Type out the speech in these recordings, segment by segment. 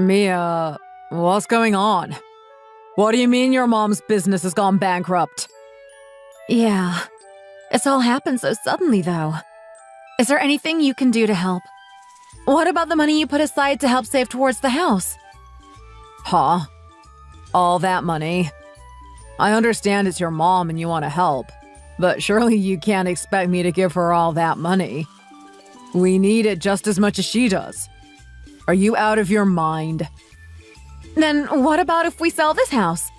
Mia, what's going on? What do you mean your mom's business has gone bankrupt? Yeah, it's all happened so suddenly, though. Is there anything you can do to help? What about the money you put aside to help save towards the house? Huh? All that money? I understand it's your mom and you want to help, but surely you can't expect me to give her all that money. We need it just as much as she does. Are you out of your mind? Then what about if we sell this house?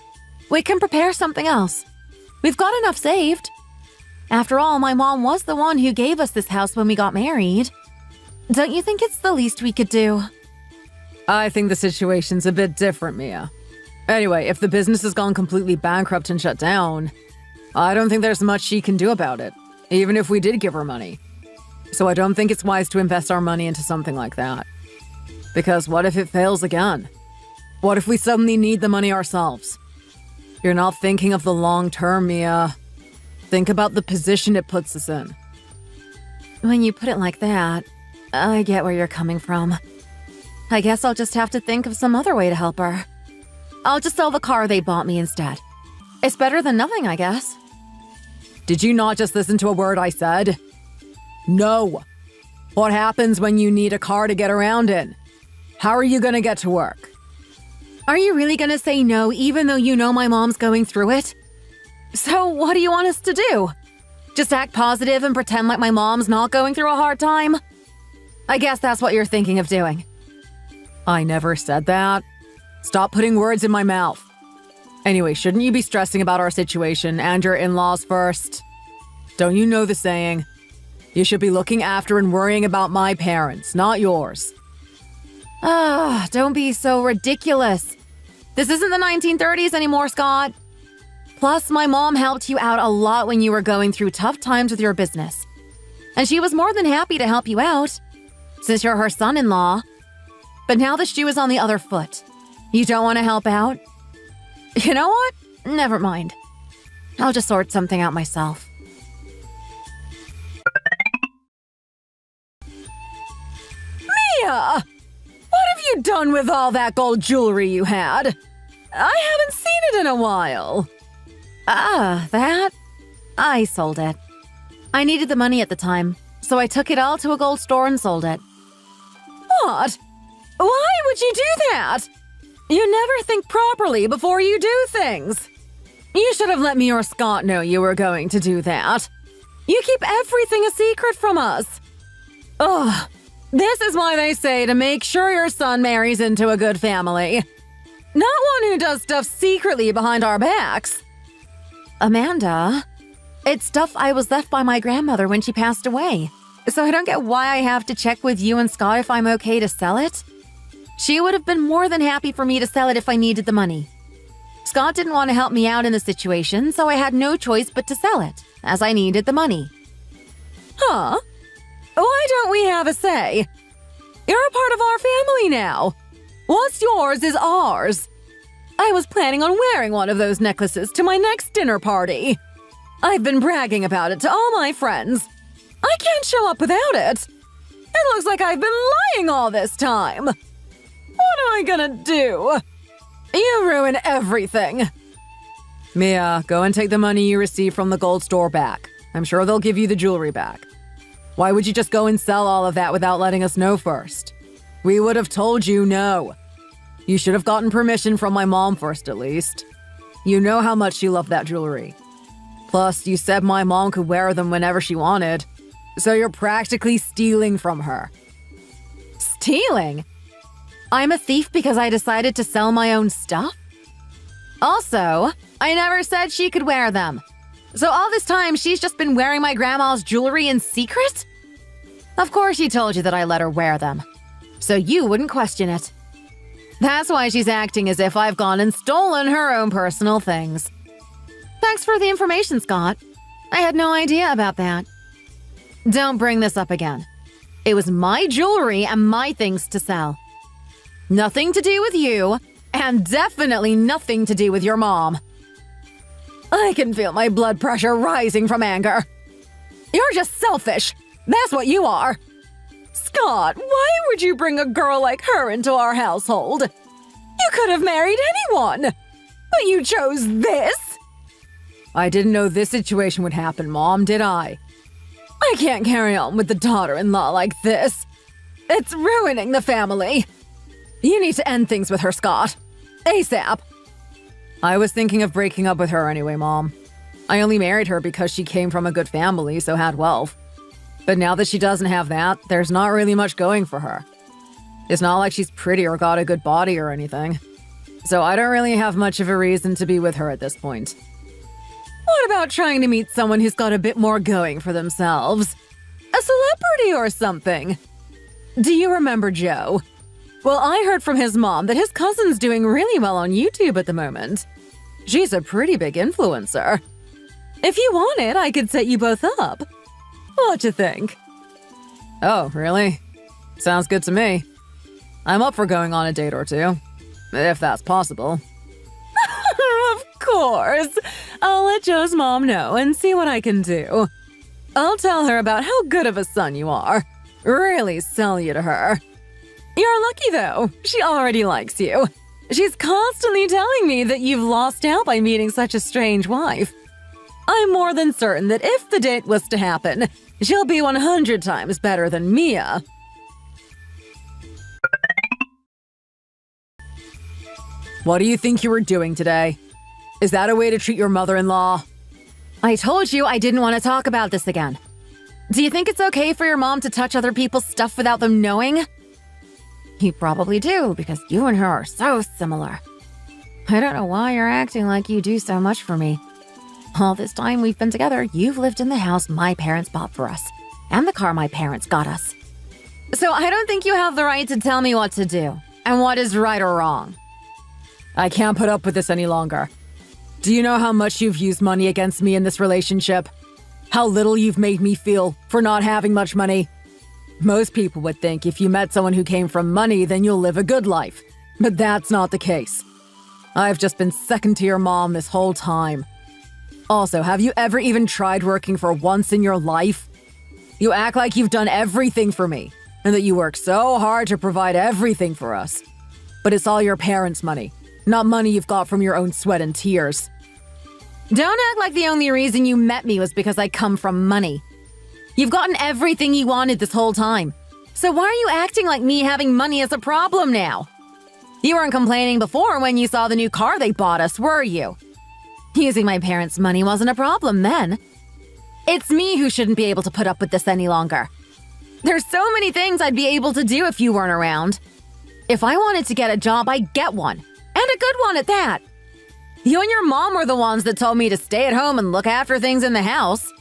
We can prepare something else. We've got enough saved. After all, my mom was the one who gave us this house when we got married. Don't you think it's the least we could do? I think the situation's a bit different, Mia. Anyway, if the business has gone completely bankrupt and shut down, I don't think there's much she can do about it, even if we did give her money. So I don't think it's wise to invest our money into something like that. Because what if it fails again? What if we suddenly need the money ourselves? You're not thinking of the long term, Mia. Think about the position it puts us in. When you put it like that, I get where you're coming from. I guess I'll just have to think of some other way to help her. I'll just sell the car they bought me instead. It's better than nothing, I guess. Did you not just listen to a word I said? No. What happens when you need a car to get around in? How are you gonna get to work? Are you really gonna say no even though you know my mom's going through it? So what do you want us to do? Just act positive and pretend like my mom's not going through a hard time? I guess that's what you're thinking of doing. I never said that. Stop putting words in my mouth. Anyway, shouldn't you be stressing about our situation and your in-laws first? Don't you know the saying? You should be looking after and worrying about my parents, not yours. Don't be so ridiculous. This isn't the 1930s anymore, Scott. Plus, my mom helped you out a lot when you were going through tough times with your business. And she was more than happy to help you out, since you're her son-in-law. But now the shoe is on the other foot. You don't want to help out? You know what? Never mind. I'll just sort something out myself. Mia! What have you done with all that gold jewelry you had? I haven't seen it in a while. That? I sold it. I needed the money at the time, so I took it all to a gold store and sold it. What? Why would you do that? You never think properly before you do things. You should have let me or Scott know you were going to do that. You keep everything a secret from us. Ugh. This is why they say to make sure your son marries into a good family. Not one who does stuff secretly behind our backs. Amanda, it's stuff I was left by my grandmother when she passed away. So I don't get why I have to check with you and Scott if I'm okay to sell it. She would have been more than happy for me to sell it if I needed the money. Scott didn't want to help me out in the situation, so I had no choice but to sell it, as I needed the money. Huh? Why don't we have a say? You're a part of our family now. What's yours is ours. I was planning on wearing one of those necklaces to my next dinner party. I've been bragging about it to all my friends. I can't show up without it. It looks like I've been lying all this time. What am I gonna do? You ruin everything. Mia, go and take the money you received from the gold store back. I'm sure they'll give you the jewelry back. Why would you just go and sell all of that without letting us know first? We would have told you no. You should have gotten permission from my mom first, at least. You know how much she loved that jewelry. Plus, you said my mom could wear them whenever she wanted. So you're practically stealing from her. Stealing? I'm a thief because I decided to sell my own stuff? Also, I never said she could wear them. So all this time, she's just been wearing my grandma's jewelry in secret? Of course she told you that I let her wear them. So you wouldn't question it. That's why she's acting as if I've gone and stolen her own personal things. Thanks for the information, Scott. I had no idea about that. Don't bring this up again. It was my jewelry and my things to sell. Nothing to do with you, and definitely nothing to do with your mom. I can feel my blood pressure rising from anger. You're just selfish. That's what you are. Scott, why would you bring a girl like her into our household? You could have married anyone, but you chose this? I didn't know this situation would happen, Mom, did I? I can't carry on with the daughter-in-law like this. It's ruining the family. You need to end things with her, Scott. ASAP. I was thinking of breaking up with her anyway, Mom. I only married her because she came from a good family, so had wealth. But now that she doesn't have that, there's not really much going for her. It's not like she's pretty or got a good body or anything. So I don't really have much of a reason to be with her at this point. What about trying to meet someone who's got a bit more going for themselves? A celebrity or something? Do you remember Joe? Well, I heard from his mom that his cousin's doing really well on YouTube at the moment. She's a pretty big influencer. If you want it, I could set you both up. What'd you think? Oh, really? Sounds good to me. I'm up for going on a date or two, if that's possible. Of course. I'll let Joe's mom know and see what I can do. I'll tell her about how good of a son you are. Really sell you to her. You're lucky, though. She already likes you. She's constantly telling me that you've lost out by meeting such a strange wife. I'm more than certain that if the date was to happen, she'll be 100 times better than Mia. What do you think you were doing today? Is that a way to treat your mother-in-law? I told you I didn't want to talk about this again. Do you think it's okay for your mom to touch other people's stuff without them knowing? You probably do, because you and her are so similar. I don't know why you're acting like you do so much for me. All this time we've been together, you've lived in the house my parents bought for us, and the car my parents got us. So I don't think you have the right to tell me what to do, and what is right or wrong. I can't put up with this any longer. Do you know how much you've used money against me in this relationship? How little you've made me feel for not having much money? Most people would think if you met someone who came from money, then you'll live a good life. But that's not the case. I've just been second to your mom this whole time. Also, have you ever even tried working for once in your life? You act like you've done everything for me, and that you work so hard to provide everything for us. But it's all your parents' money, not money you've got from your own sweat and tears. Don't act like the only reason you met me was because I come from money. You've gotten everything you wanted this whole time. So why are you acting like me having money is a problem now? You weren't complaining before when you saw the new car they bought us, were you? Using my parents' money wasn't a problem then. It's me who shouldn't be able to put up with this any longer. There's so many things I'd be able to do if you weren't around. If I wanted to get a job, I'd get one. And a good one at that. You and your mom were the ones that told me to stay at home and look after things in the house.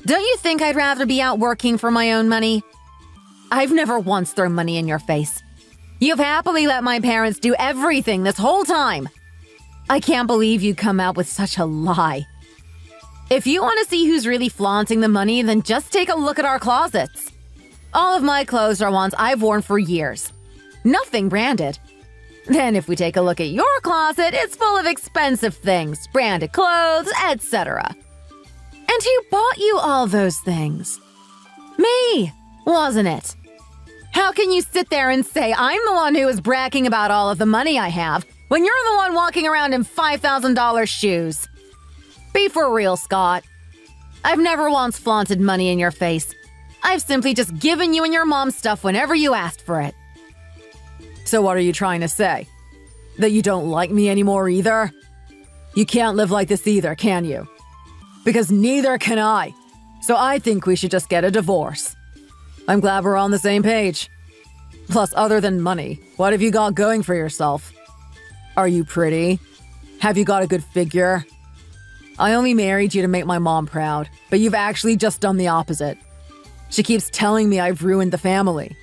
Don't you think I'd rather be out working for my own money? I've never once thrown money in your face. You've happily let my parents do everything this whole time. I can't believe you come out with such a lie. If you want to see who's really flaunting the money, then just take a look at our closets. All of my clothes are ones I've worn for years. Nothing branded. Then if we take a look at your closet, it's full of expensive things, branded clothes, etc. And who bought you all those things? Me, wasn't it? How can you sit there and say I'm the one who is bragging about all of the money I have when you're the one walking around in $5,000 shoes? Be for real, Scott. I've never once flaunted money in your face. I've simply just given you and your mom stuff whenever you asked for it. So what are you trying to say? That you don't like me anymore either? You can't live like this either, can you? Because neither can I. So I think we should just get a divorce. I'm glad we're on the same page. Plus, other than money, what have you got going for yourself? Are you pretty? Have you got a good figure? I only married you to make my mom proud, but you've actually just done the opposite. She keeps telling me I've ruined the family.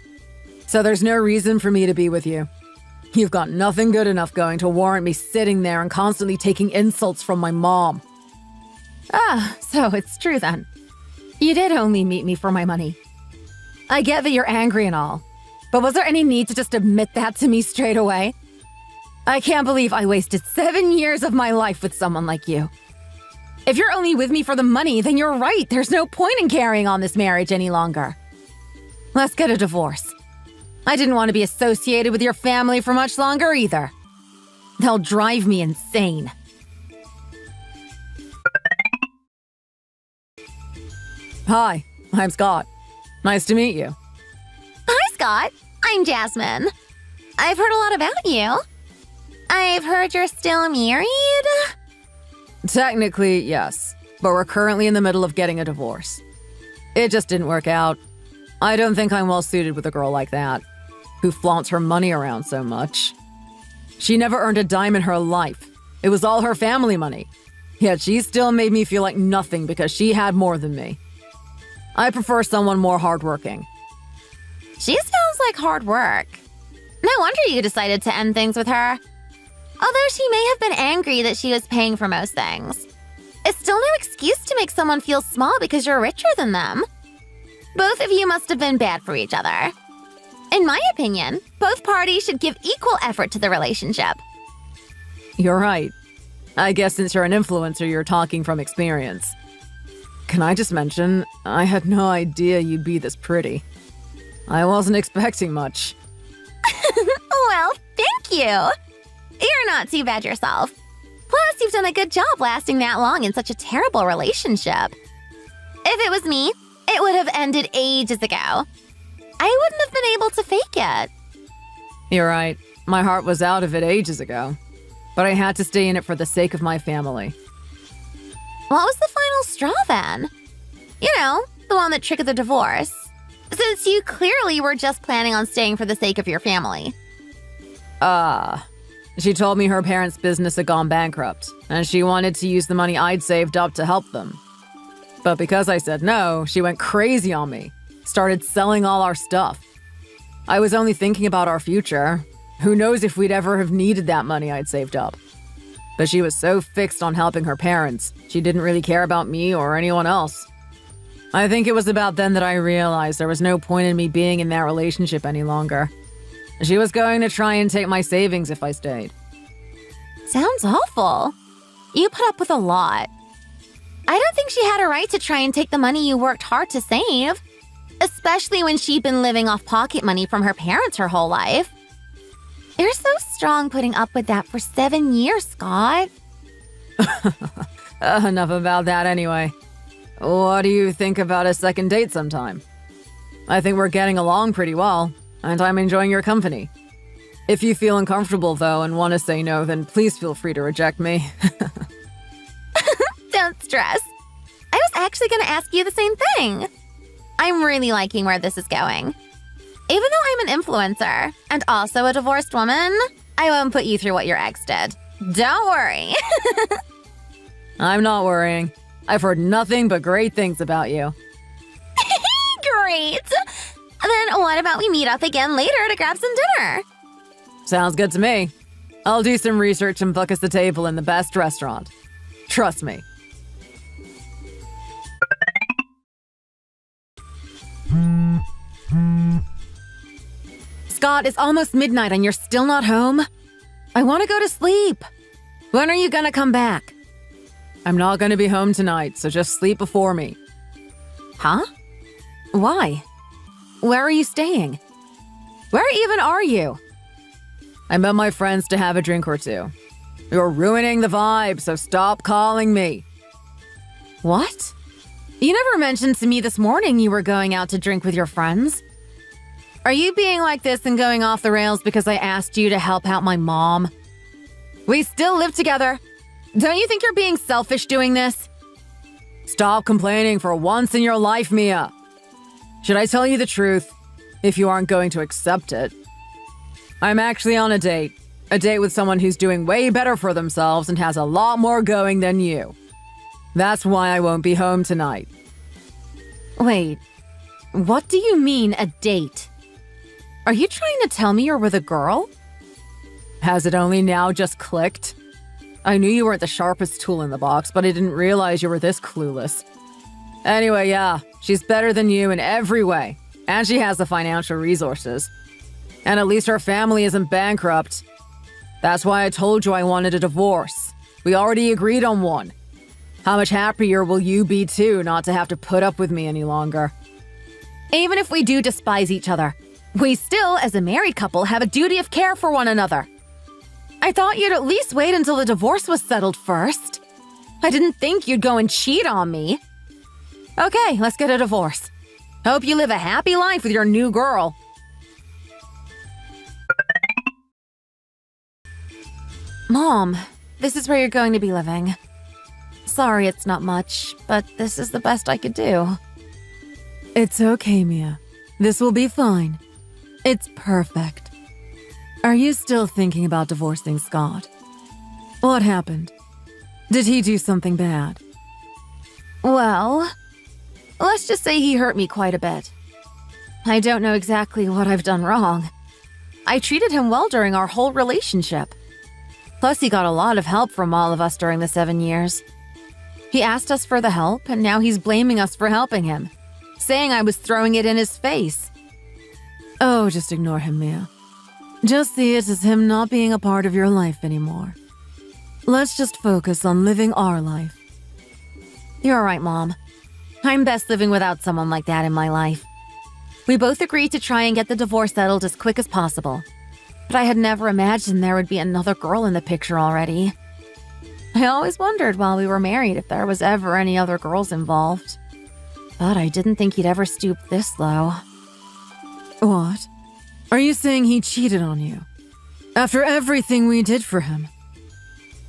So there's no reason for me to be with you. You've got nothing good enough going to warrant me sitting there and constantly taking insults from my mom. Ah, so it's true then. You did only meet me for my money. I get that you're angry and all, but was there any need to just admit that to me straight away? I can't believe I wasted 7 years of my life with someone like you. If you're only with me for the money, then you're right. There's no point in carrying on this marriage any longer. Let's get a divorce. I didn't want to be associated with your family for much longer either. They'll drive me insane. Hi, I'm Scott. Nice to meet you. Hi, Scott. I'm Jasmine. I've heard a lot about you. I've heard you're still married? Technically, yes, but we're currently in the middle of getting a divorce. It just didn't work out. I don't think I'm well suited with a girl like that, who flaunts her money around so much. She never earned a dime in her life. It was all her family money. Yet she still made me feel like nothing because she had more than me. I prefer someone more hardworking. She sounds like hard work. No wonder you decided to end things with her. Although she may have been angry that she was paying for most things. It's still no excuse to make someone feel small because you're richer than them. Both of you must have been bad for each other. In my opinion, both parties should give equal effort to the relationship. You're right. I guess since you're an influencer, you're talking from experience. Can I just mention, I had no idea you'd be this pretty. I wasn't expecting much. Well, thank you. You're not too bad yourself. Plus, you've done a good job lasting that long in such a terrible relationship. If it was me, it would have ended ages ago. I wouldn't have been able to fake it. You're right. My heart was out of it ages ago. But I had to stay in it for the sake of my family. What was the final straw then? You know, the one that triggered the divorce. Since you clearly were just planning on staying for the sake of your family. She told me her parents' business had gone bankrupt, and she wanted to use the money I'd saved up to help them. But because I said no, she went crazy on me, started selling all our stuff. I was only thinking about our future. Who knows if we'd ever have needed that money I'd saved up. But she was so fixed on helping her parents, she didn't really care about me or anyone else. I think it was about then that I realized there was no point in me being in that relationship any longer. She was going to try and take my savings if I stayed. Sounds awful. You put up with a lot. I don't think she had a right to try and take the money you worked hard to save. Especially when she'd been living off pocket money from her parents her whole life. You're so strong putting up with that for 7 years, Scott. Enough about that anyway. What do you think about a second date sometime? I think we're getting along pretty well, and I'm enjoying your company. If you feel uncomfortable, though, and want to say no, then please feel free to reject me. Don't stress. I was actually going to ask you the same thing. I'm really liking where this is going. Even though I'm an influencer and also a divorced woman, I won't put you through what your ex did. Don't worry. I'm not worrying. I've heard nothing but great things about you. Great. Then what about we meet up again later to grab some dinner? Sounds good to me. I'll do some research and book us a table in the best restaurant. Trust me. Scott, it's almost midnight and you're still not home? I want to go to sleep. When are you gonna come back? I'm not going to be home tonight, so just sleep before me. Huh? Why? Where are you staying? Where even are you? I met my friends to have a drink or two. You're ruining the vibe, so stop calling me. What? You never mentioned to me this morning you were going out to drink with your friends. Are you being like this and going off the rails because I asked you to help out my mom? We still live together. Don't you think you're being selfish doing this? Stop complaining for once in your life, Mia. Should I tell you the truth, if you aren't going to accept it? I'm actually on a date with someone who's doing way better for themselves and has a lot more going than you. That's why I won't be home tonight. Wait, what do you mean a date? Are you trying to tell me you're with a girl? Has it only now just clicked? I knew you weren't the sharpest tool in the box, but I didn't realize you were this clueless. Anyway, yeah, she's better than you in every way, and she has the financial resources. And at least her family isn't bankrupt. That's why I told you I wanted a divorce. We already agreed on one. How much happier will you be too not to have to put up with me any longer? Even if we do despise each other, we still, as a married couple, have a duty of care for one another. I thought you'd at least wait until the divorce was settled first. I didn't think you'd go and cheat on me. Okay, let's get a divorce. Hope you live a happy life with your new girl. Mom, this is where you're going to be living. Sorry it's not much, but this is the best I could do. It's okay, Mia. This will be fine. It's perfect. Are you still thinking about divorcing Scott? What happened? Did he do something bad? Well, let's just say he hurt me quite a bit. I don't know exactly what I've done wrong. I treated him well during our whole relationship. Plus, he got a lot of help from all of us during the 7 years. He asked us for the help, and now he's blaming us for helping him, saying I was throwing it in his face. Oh, just ignore him, Mia. Just see it as him not being a part of your life anymore. Let's just focus on living our life. You're right, Mom. I'm best living without someone like that in my life. We both agreed to try and get the divorce settled as quick as possible. But I had never imagined there would be another girl in the picture already. I always wondered while we were married if there was ever any other girls involved. But I didn't think he'd ever stoop this low. What? Are you saying he cheated on you? After everything we did for him?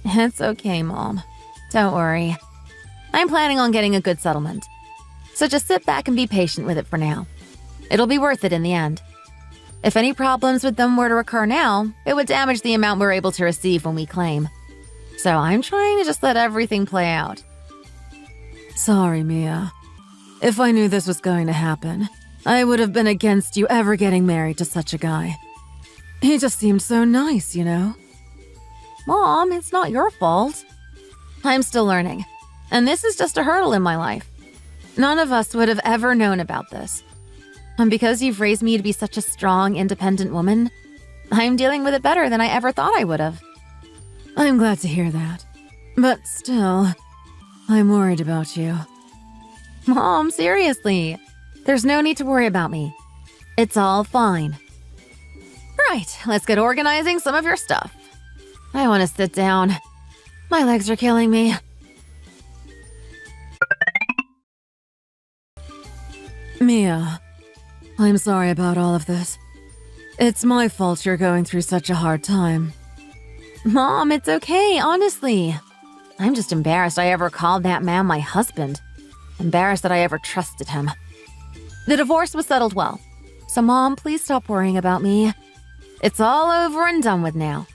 It's okay, Mom. Don't worry. I'm planning on getting a good settlement. So just sit back and be patient with it for now. It'll be worth it in the end. If any problems with them were to occur now, it would damage the amount we're able to receive when we claim. So I'm trying to just let everything play out. Sorry, Mia. If I knew this was going to happen, I would have been against you ever getting married to such a guy. He just seemed so nice, you know? Mom, it's not your fault. I'm still learning, and this is just a hurdle in my life. None of us would have ever known about this. And because you've raised me to be such a strong, independent woman, I'm dealing with it better than I ever thought I would have. I'm glad to hear that. But still, I'm worried about you. Mom, seriously. There's no need to worry about me. It's all fine. Right, let's get organizing some of your stuff. I want to sit down. My legs are killing me. Mia, I'm sorry about all of this. It's my fault you're going through such a hard time. Mom, it's okay, honestly. I'm just embarrassed I ever called that man my husband. Embarrassed that I ever trusted him. The divorce was settled well. So, Mom, please stop worrying about me. It's all over and done with now.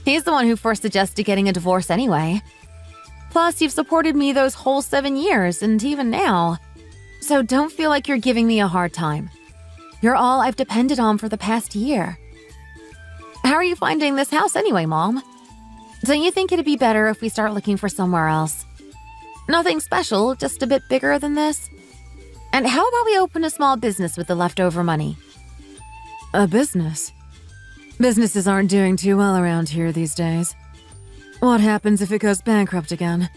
He's the one who first suggested getting a divorce anyway. Plus, you've supported me those whole 7 years, and even now. So don't feel like you're giving me a hard time. You're all I've depended on for the past year. How are you finding this house anyway, Mom? Don't you think it'd be better if we start looking for somewhere else? Nothing special, just a bit bigger than this. And how about we open a small business with the leftover money? A business? Businesses aren't doing too well around here these days. What happens if it goes bankrupt again?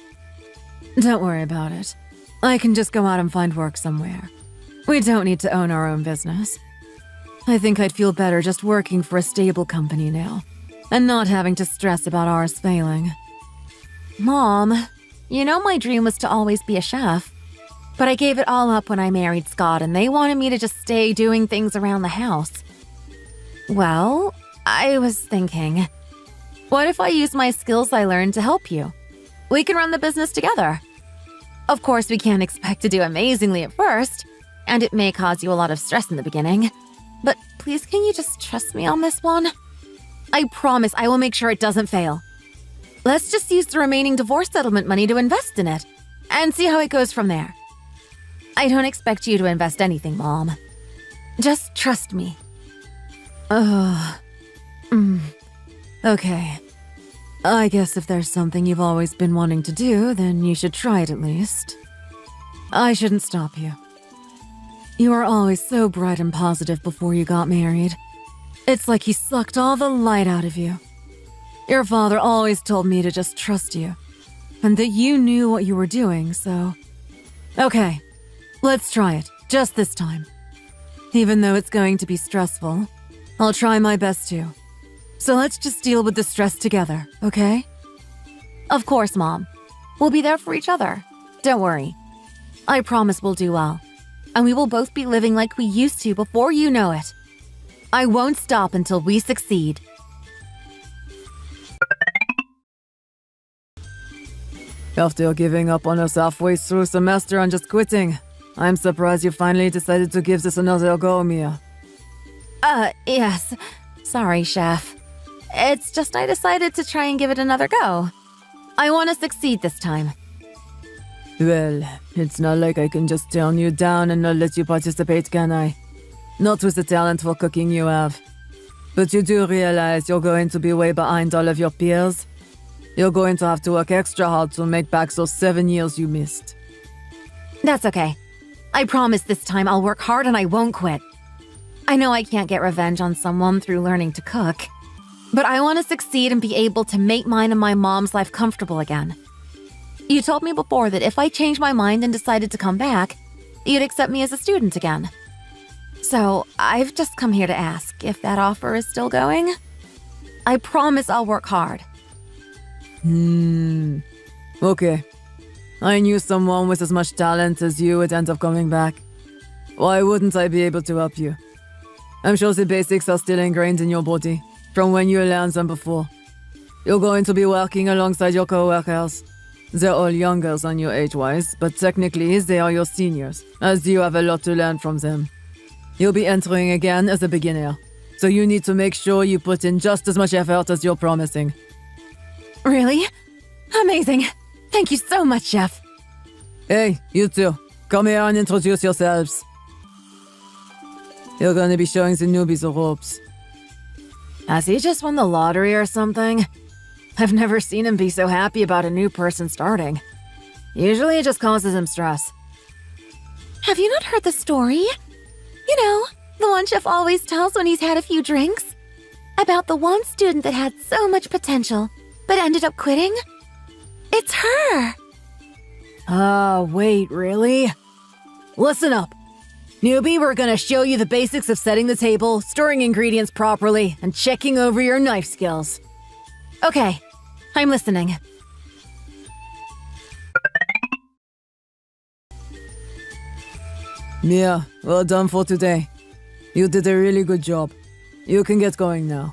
Don't worry about it. I can just go out and find work somewhere. We don't need to own our own business. I think I'd feel better just working for a stable company now, and not having to stress about ours failing. Mom, you know my dream was to always be a chef. But I gave it all up when I married Scott, and they wanted me to just stay doing things around the house. Well, I was thinking, what if I use my skills I learned to help you? We can run the business together. Of course, we can't expect to do amazingly at first, and it may cause you a lot of stress in the beginning. But please, can you just trust me on this one? I promise I will make sure it doesn't fail. Let's just use the remaining divorce settlement money to invest in it, and see how it goes from there. I don't expect you to invest anything, Mom. Just trust me. Okay. I guess if there's something you've always been wanting to do, then you should try it at least. I shouldn't stop you. You were always so bright and positive before you got married. It's like he sucked all the light out of you. Your father always told me to just trust you, and that you knew what you were doing, so... Okay, let's try it, just this time. Even though it's going to be stressful, I'll try my best to. So let's just deal with the stress together, okay? Of course, Mom. We'll be there for each other. Don't worry. I promise we'll do well. And we will both be living like we used to before you know it. I won't stop until we succeed. After giving up on us halfway through semester and just quitting, I'm surprised you finally decided to give this another go, Mia. Yes. Sorry, Chef. It's just I decided to try and give it another go. I want to succeed this time. Well, it's not like I can just turn you down and not let you participate, can I? Not with the talent for cooking you have. But you do realize you're going to be way behind all of your peers? You're going to have to work extra hard to make back those 7 years you missed. That's okay. I promise this time I'll work hard and I won't quit. I know I can't get revenge on someone through learning to cook, but I want to succeed and be able to make mine and my mom's life comfortable again. You told me before that if I changed my mind and decided to come back, you'd accept me as a student again. So I've just come here to ask if that offer is still going. I promise I'll work hard. Okay. I knew someone with as much talent as you would end up coming back. Why wouldn't I be able to help you? I'm sure the basics are still ingrained in your body, from when you learned them before. You're going to be working alongside your co-workers. They're all younger than you age-wise, but technically they are your seniors, as you have a lot to learn from them. You'll be entering again as a beginner, so you need to make sure you put in just as much effort as you're promising. Really? Amazing. Thank you so much, Chef. Hey, you two. Come here and introduce yourselves. You're gonna be showing the newbies the ropes. Has he just won the lottery or something? I've never seen him be so happy about a new person starting. Usually it just causes him stress. Have you not heard the story? You know, the one Chef always tells when he's had a few drinks? About the one student that had so much potential, but ended up quitting? It's her! Wait, really? Listen up. Newbie, we're gonna show you the basics of setting the table, stirring ingredients properly, and checking over your knife skills. Okay, I'm listening. Mia, well done for today. You did a really good job. You can get going now.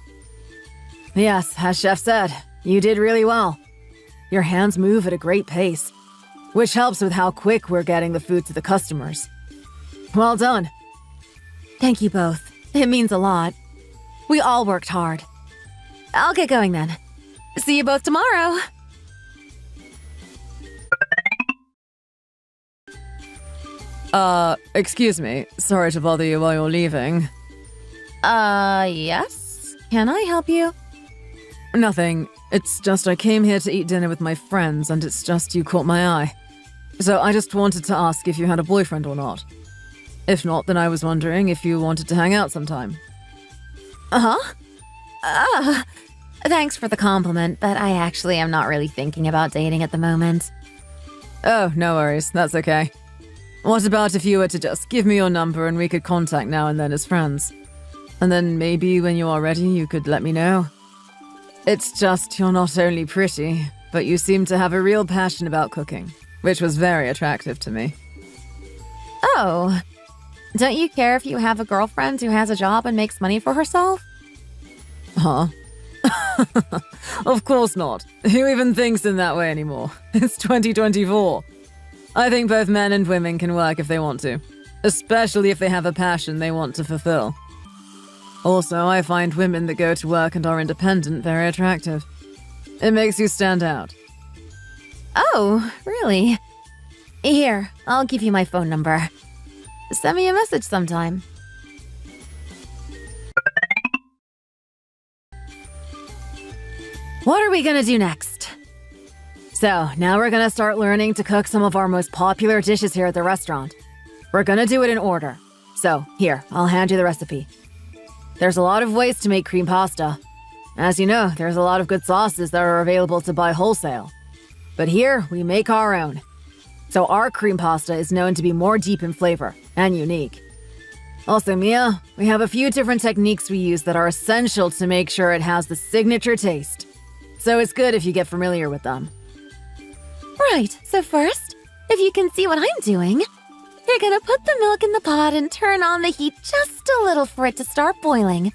Yes, as Chef said, you did really well. Your hands move at a great pace, which helps with how quick we're getting the food to the customers. Well done. Thank you both. It means a lot. We all worked hard. I'll get going then. See you both tomorrow. Excuse me. Sorry to bother you while you're leaving. Yes? Can I help you? Nothing. It's just I came here to eat dinner with my friends, and it's just you caught my eye. So I just wanted to ask if you had a boyfriend or not. If not, then I was wondering if you wanted to hang out sometime. Thanks for the compliment, but I actually am not really thinking about dating at the moment. Oh, no worries. That's okay. What about if you were to just give me your number and we could contact now and then as friends? And then maybe when you are ready, you could let me know. It's just you're not only pretty, but you seem to have a real passion about cooking, which was very attractive to me. Oh, don't you care if you have a girlfriend who has a job and makes money for herself? Huh? Of course not. Who even thinks in that way anymore? It's 2024. I think both men and women can work if they want to, especially if they have a passion they want to fulfill. Also, I find women that go to work and are independent very attractive. It makes you stand out. Oh, really? Here, I'll give you my phone number. Send me a message sometime. What are we gonna do next? So, now we're gonna start learning to cook some of our most popular dishes here at the restaurant. We're gonna do it in order. So, here, I'll hand you the recipe. There's a lot of ways to make cream pasta. As you know, there's a lot of good sauces that are available to buy wholesale. But here, we make our own. So our cream pasta is known to be more deep in flavor and unique. Also, Mia, we have a few different techniques we use that are essential to make sure it has the signature taste. So it's good if you get familiar with them. Right, so first, if you can see what I'm doing, you're gonna put the milk in the pot and turn on the heat just a little for it to start boiling.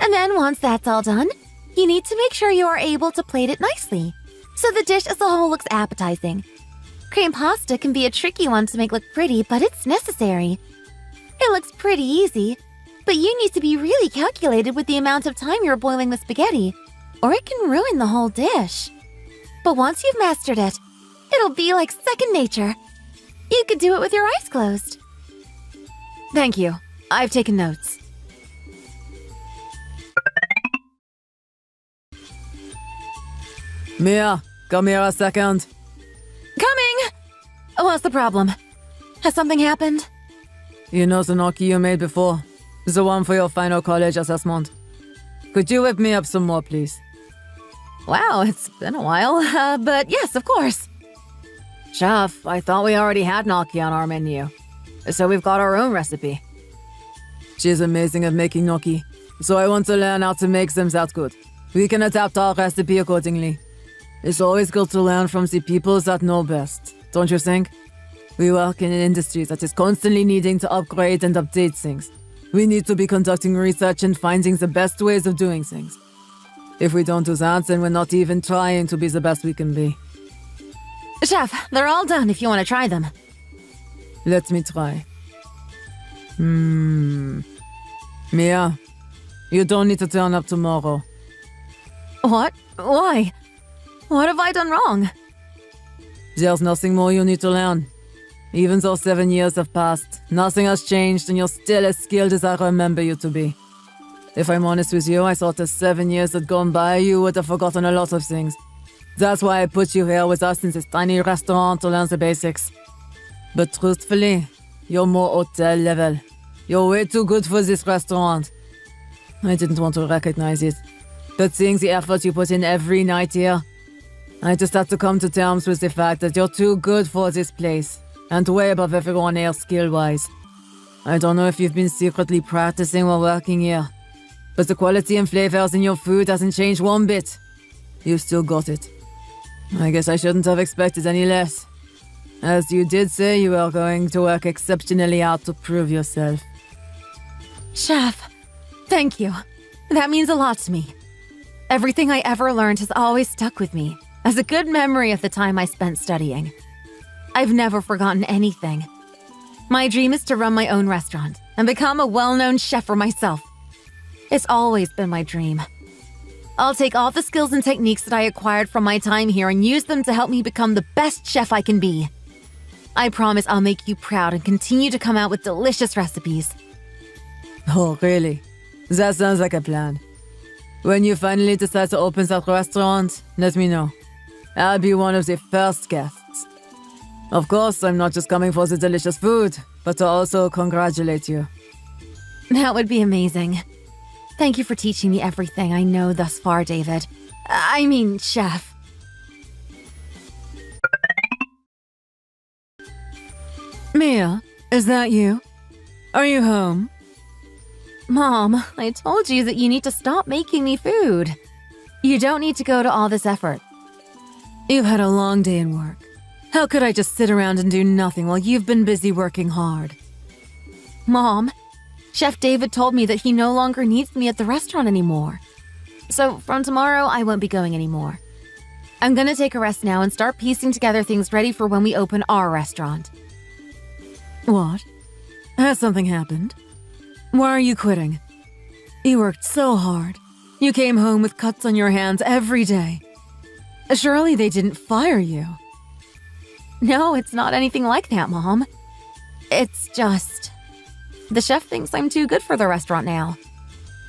And then once that's all done, you need to make sure you are able to plate it nicely, so the dish as a whole looks appetizing. Cream pasta can be a tricky one to make look pretty, but it's necessary. It looks pretty easy, but you need to be really calculated with the amount of time you're boiling the spaghetti, or it can ruin the whole dish. But once you've mastered it, it'll be like second nature. You could do it with your eyes closed. Thank you. I've taken notes. Mia, come here a second. Coming! What's the problem? Has something happened? You know the gnocchi you made before? The one for your final college assessment. Could you whip me up some more, please? Wow, it's been a while, but yes, of course. Chef, I thought we already had gnocchi on our menu, so we've got our own recipe. She's amazing at making gnocchi, so I want to learn how to make them that good. We can adapt our recipe accordingly. It's always good to learn from the people that know best, don't you think? We work in an industry that is constantly needing to upgrade and update things. We need to be conducting research and finding the best ways of doing things. If we don't do that, then we're not even trying to be the best we can be. Chef, they're all done if you want to try them. Let me try. Mia, you don't need to turn up tomorrow. What? Why? What have I done wrong? There's nothing more you need to learn. Even though 7 years have passed, nothing has changed and you're still as skilled as I remember you to be. If I'm honest with you, I thought the 7 years had gone by, you would have forgotten a lot of things. That's why I put you here with us in this tiny restaurant to learn the basics. But truthfully, you're more hotel level. You're way too good for this restaurant. I didn't want to recognize it. But seeing the effort you put in every night here, I just had to come to terms with the fact that you're too good for this place, and way above everyone else skill-wise. I don't know if you've been secretly practicing while working here, but the quality and flavors in your food hasn't changed one bit. You still got it. I guess I shouldn't have expected any less. As you did say, you are going to work exceptionally hard to prove yourself. Chef, thank you. That means a lot to me. Everything I ever learned has always stuck with me, as a good memory of the time I spent studying. I've never forgotten anything. My dream is to run my own restaurant and become a well-known chef for myself. It's always been my dream. I'll take all the skills and techniques that I acquired from my time here and use them to help me become the best chef I can be. I promise I'll make you proud and continue to come out with delicious recipes. Oh, really? That sounds like a plan. When you finally decide to open that restaurant, let me know. I'll be one of the first guests. Of course, I'm not just coming for the delicious food, but to also congratulate you. That would be amazing. Thank you for teaching me everything I know thus far, David. I mean, Chef. Mia, is that you? Are you home? Mom, I told you that you need to stop making me food. You don't need to go to all this effort. You've had a long day in work. How could I just sit around and do nothing while you've been busy working hard? Mom, Chef David told me that he no longer needs me at the restaurant anymore. So from tomorrow, I won't be going anymore. I'm gonna take a rest now and start piecing together things ready for when we open our restaurant. What? Has something happened? Why are you quitting? You worked so hard. You came home with cuts on your hands every day. Surely they didn't fire you. No, it's not anything like that, Mom. It's just... the chef thinks I'm too good for the restaurant now.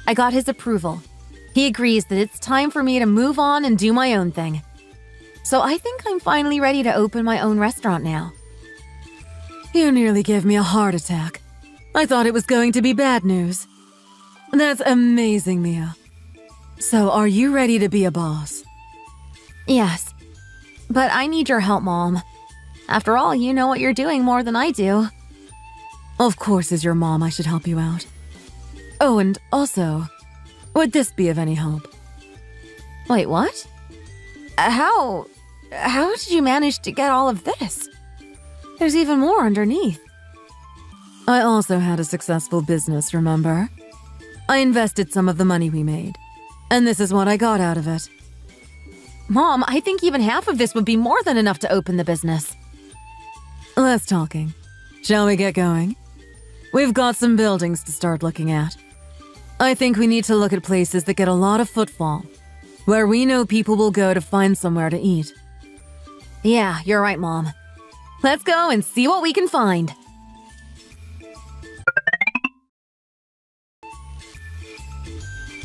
I got his approval. He agrees that it's time for me to move on and do my own thing. So I think I'm finally ready to open my own restaurant now. You nearly gave me a heart attack. I thought it was going to be bad news. That's amazing, Mia. So are you ready to be a boss? Yes. But I need your help, Mom. After all, you know what you're doing more than I do. Of course, as your mom, I should help you out. Oh, and also, would this be of any help? Wait, what? How did you manage to get all of this? There's even more underneath. I also had a successful business, remember? I invested some of the money we made, and this is what I got out of it. Mom, I think even half of this would be more than enough to open the business. Less talking. Shall we get going? We've got some buildings to start looking at. I think we need to look at places that get a lot of footfall, where we know people will go to find somewhere to eat. Yeah, you're right, Mom. Let's go and see what we can find.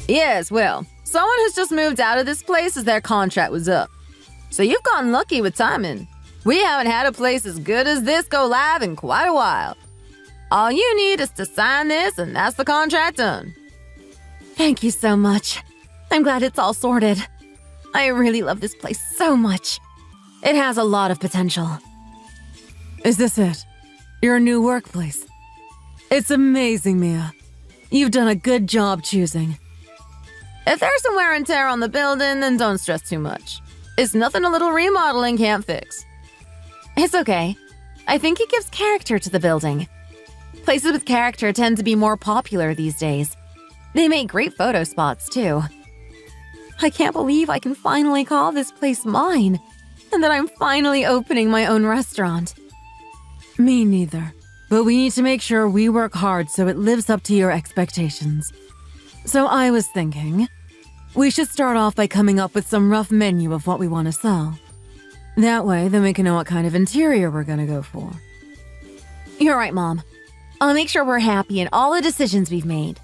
Yes, well, someone has just moved out of this place as their contract was up. So you've gotten lucky with timing. We haven't had a place as good as this go live in quite a while. All you need is to sign this, and that's the contract done. Thank you so much. I'm glad it's all sorted. I really love this place so much. It has a lot of potential. Is this it? Your new workplace? It's amazing, Mia. You've done a good job choosing. If there's some wear and tear on the building, then don't stress too much. It's nothing a little remodeling can't fix. It's okay. I think it gives character to the building. Places with character tend to be more popular these days. They make great photo spots, too. I can't believe I can finally call this place mine, and that I'm finally opening my own restaurant. Me neither. But we need to make sure we work hard so it lives up to your expectations. So I was thinking, we should start off by coming up with some rough menu of what we want to sell. That way, then we can know what kind of interior we're gonna go for. You're right, Mom. I'll make sure we're happy in all the decisions we've made.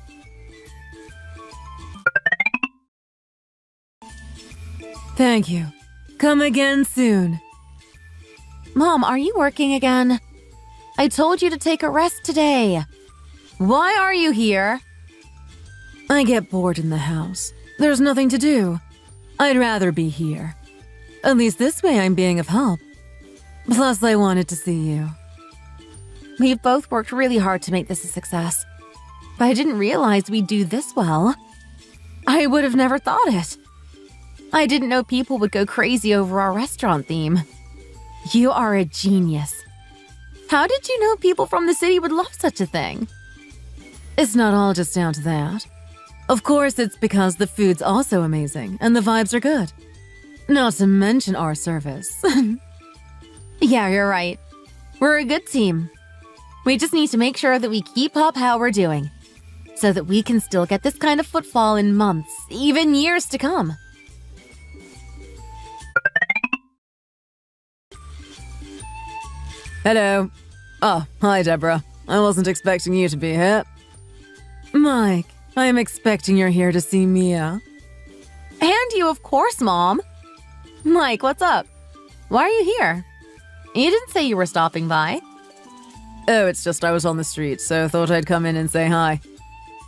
Thank you. Come again soon. Mom, are you working again? I told you to take a rest today. Why are you here? I get bored in the house. There's nothing to do. I'd rather be here. At least this way I'm being of help. Plus, I wanted to see you. We've both worked really hard to make this a success. But I didn't realize we'd do this well. I would have never thought it. I didn't know people would go crazy over our restaurant theme. You are a genius. How did you know people from the city would love such a thing? It's not all just down to that. Of course, it's because the food's also amazing and the vibes are good. Not to mention our service. Yeah, you're right. We're a good team. We just need to make sure that we keep up how we're doing, so that we can still get this kind of footfall in months, even years to come. Hello. Oh, hi, Deborah. I wasn't expecting you to be here. Mike, I'm expecting you're here to see Mia. And you, of course, Mom. Mike, what's up? Why are you here? You didn't say you were stopping by. Oh, it's just I was on the street, so thought I'd come in and say hi.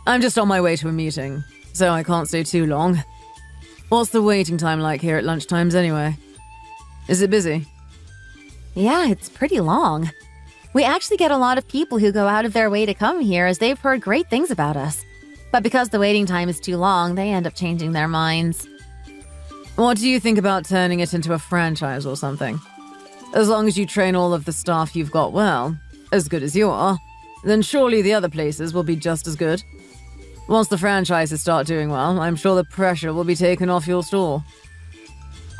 I'm just on my way to a meeting, so I can't stay too long. What's the waiting time like here at lunchtimes anyway? Is it busy? Yeah, it's pretty long. We actually get a lot of people who go out of their way to come here as they've heard great things about us. But because the waiting time is too long, they end up changing their minds. What do you think about turning it into a franchise or something? As long as you train all of the staff you've got well, as good as you are, then surely the other places will be just as good. Once the franchises start doing well, I'm sure the pressure will be taken off your store.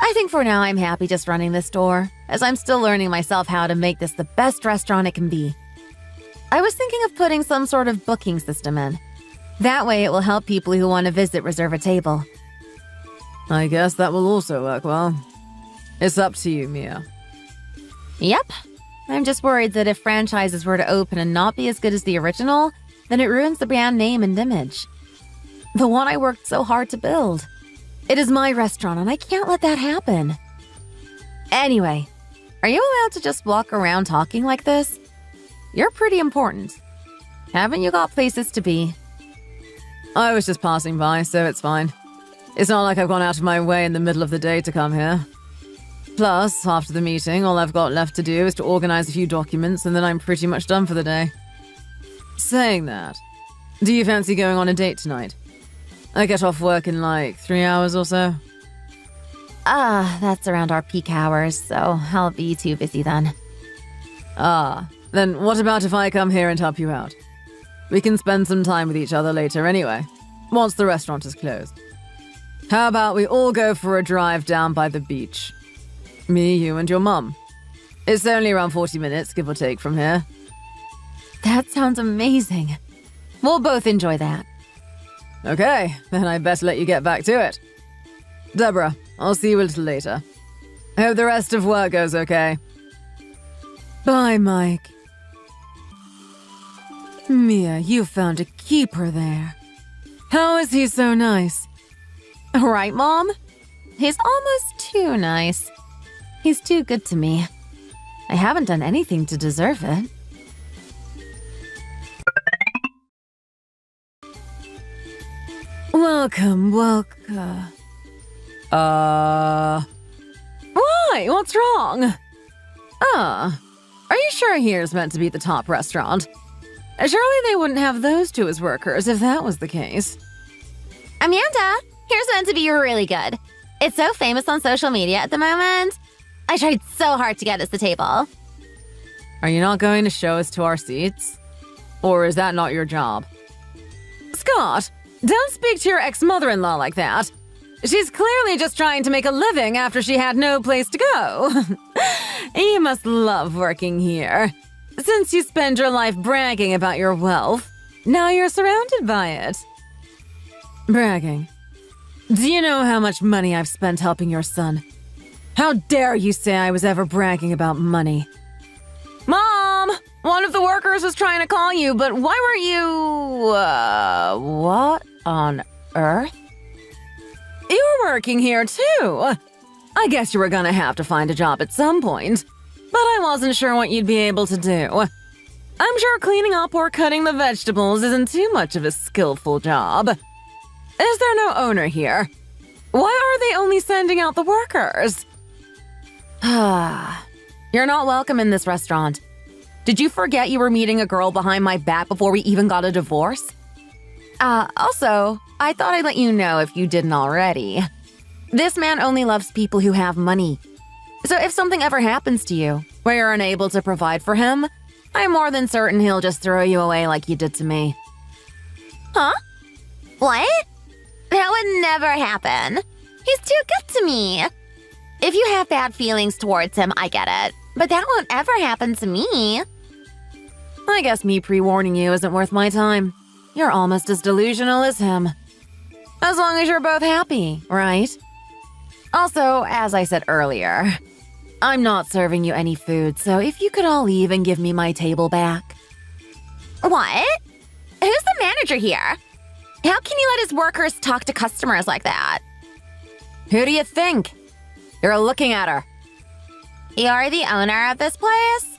I think for now I'm happy just running this store, as I'm still learning myself how to make this the best restaurant it can be. I was thinking of putting some sort of booking system in. That way it will help people who want to visit reserve a table. I guess that will also work well. It's up to you, Mia. Yep. I'm just worried that if franchises were to open and not be as good as the original, then it ruins the brand name and image. The one I worked so hard to build. It is my restaurant and I can't let that happen. Anyway, are you allowed to just walk around talking like this? You're pretty important. Haven't you got places to be? I was just passing by, so it's fine. It's not like I've gone out of my way in the middle of the day to come here. Plus, after the meeting, all I've got left to do is to organize a few documents and then I'm pretty much done for the day. Saying that, do you fancy going on a date tonight? I get off work in like 3 hours or so. That's around our peak hours, so I'll be too busy then. Then what about if I come here and help you out? We can spend some time with each other later anyway, once the restaurant is closed. How about we all go for a drive down by the beach? Me, you, and your mum. It's only around 40 minutes, give or take, from here. That sounds amazing. We'll both enjoy that. Okay, then I best let you get back to it. Deborah, I'll see you a little later. I hope the rest of work goes okay. Bye, Mike. Mia, you found a keeper there. How is he so nice? Right, Mom? He's almost too nice. He's too good to me. I haven't done anything to deserve it. Welcome. Why? What's wrong? Are you sure here's meant to be the top restaurant? Surely they wouldn't have those two as workers if that was the case. Amanda, here's meant to be really good. It's so famous on social media at the moment. I tried so hard to get us the table. Are you not going to show us to our seats? Or is that not your job? Scott, don't speak to your ex-mother-in-law like that. She's clearly just trying to make a living after she had no place to go. You must love working here. Since you spend your life bragging about your wealth, now you're surrounded by it. Bragging? Do you know how much money I've spent helping your son? How dare you say I was ever bragging about money? Mom! One of the workers was trying to call you, but why weren't you... what on earth? You're working here, too. I guess you were gonna have to find a job at some point, but I wasn't sure what you'd be able to do. I'm sure cleaning up or cutting the vegetables isn't too much of a skillful job. Is there no owner here? Why are they only sending out the workers? You're not welcome in this restaurant. Did you forget you were meeting a girl behind my back before we even got a divorce? Also, I thought I'd let you know if you didn't already. This man only loves people who have money. So if something ever happens to you, where you're unable to provide for him, I'm more than certain he'll just throw you away like you did to me. Huh? What? That would never happen. He's too good to me. If you have bad feelings towards him, I get it. But that won't ever happen to me. I guess me pre-warning you isn't worth my time. You're almost as delusional as him. As long as you're both happy, right? Also, as I said earlier, I'm not serving you any food, so if you could all leave and give me my table back. What? Who's the manager here? How can you let his workers talk to customers like that? Who do you think? You're looking at her. You're the owner of this place?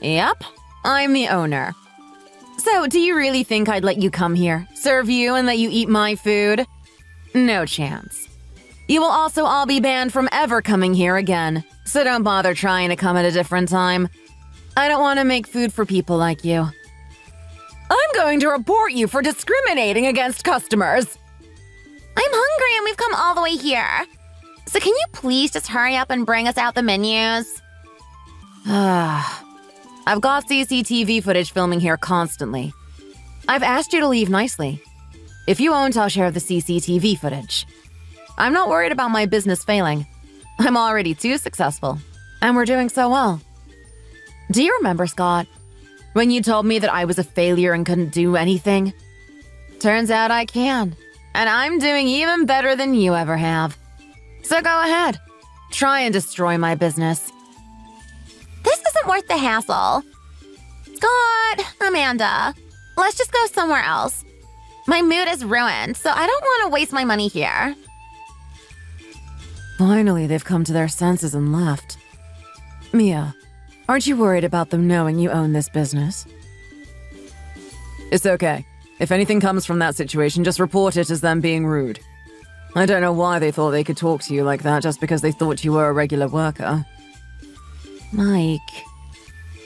Yep, I'm the owner. So, do you really think I'd let you come here, serve you, and let you eat my food? No chance. You will also all be banned from ever coming here again, so don't bother trying to come at a different time. I don't want to make food for people like you. I'm going to report you for discriminating against customers. I'm hungry and we've come all the way here. So can you please just hurry up and bring us out the menus? I've got CCTV footage filming here constantly. I've asked you to leave nicely. If you won't, I'll share the CCTV footage. I'm not worried about my business failing. I'm already too successful, and we're doing so well. Do you remember, Scott, when you told me that I was a failure and couldn't do anything? Turns out I can, and I'm doing even better than you ever have. So go ahead, try and destroy my business. This isn't worth the hassle. Scott, Amanda, let's just go somewhere else. My mood is ruined, so I don't want to waste my money here. Finally, they've come to their senses and left. Mia, aren't you worried about them knowing you own this business? It's okay. If anything comes from that situation, just report it as them being rude. I don't know why they thought they could talk to you like that just because they thought you were a regular worker. Mike,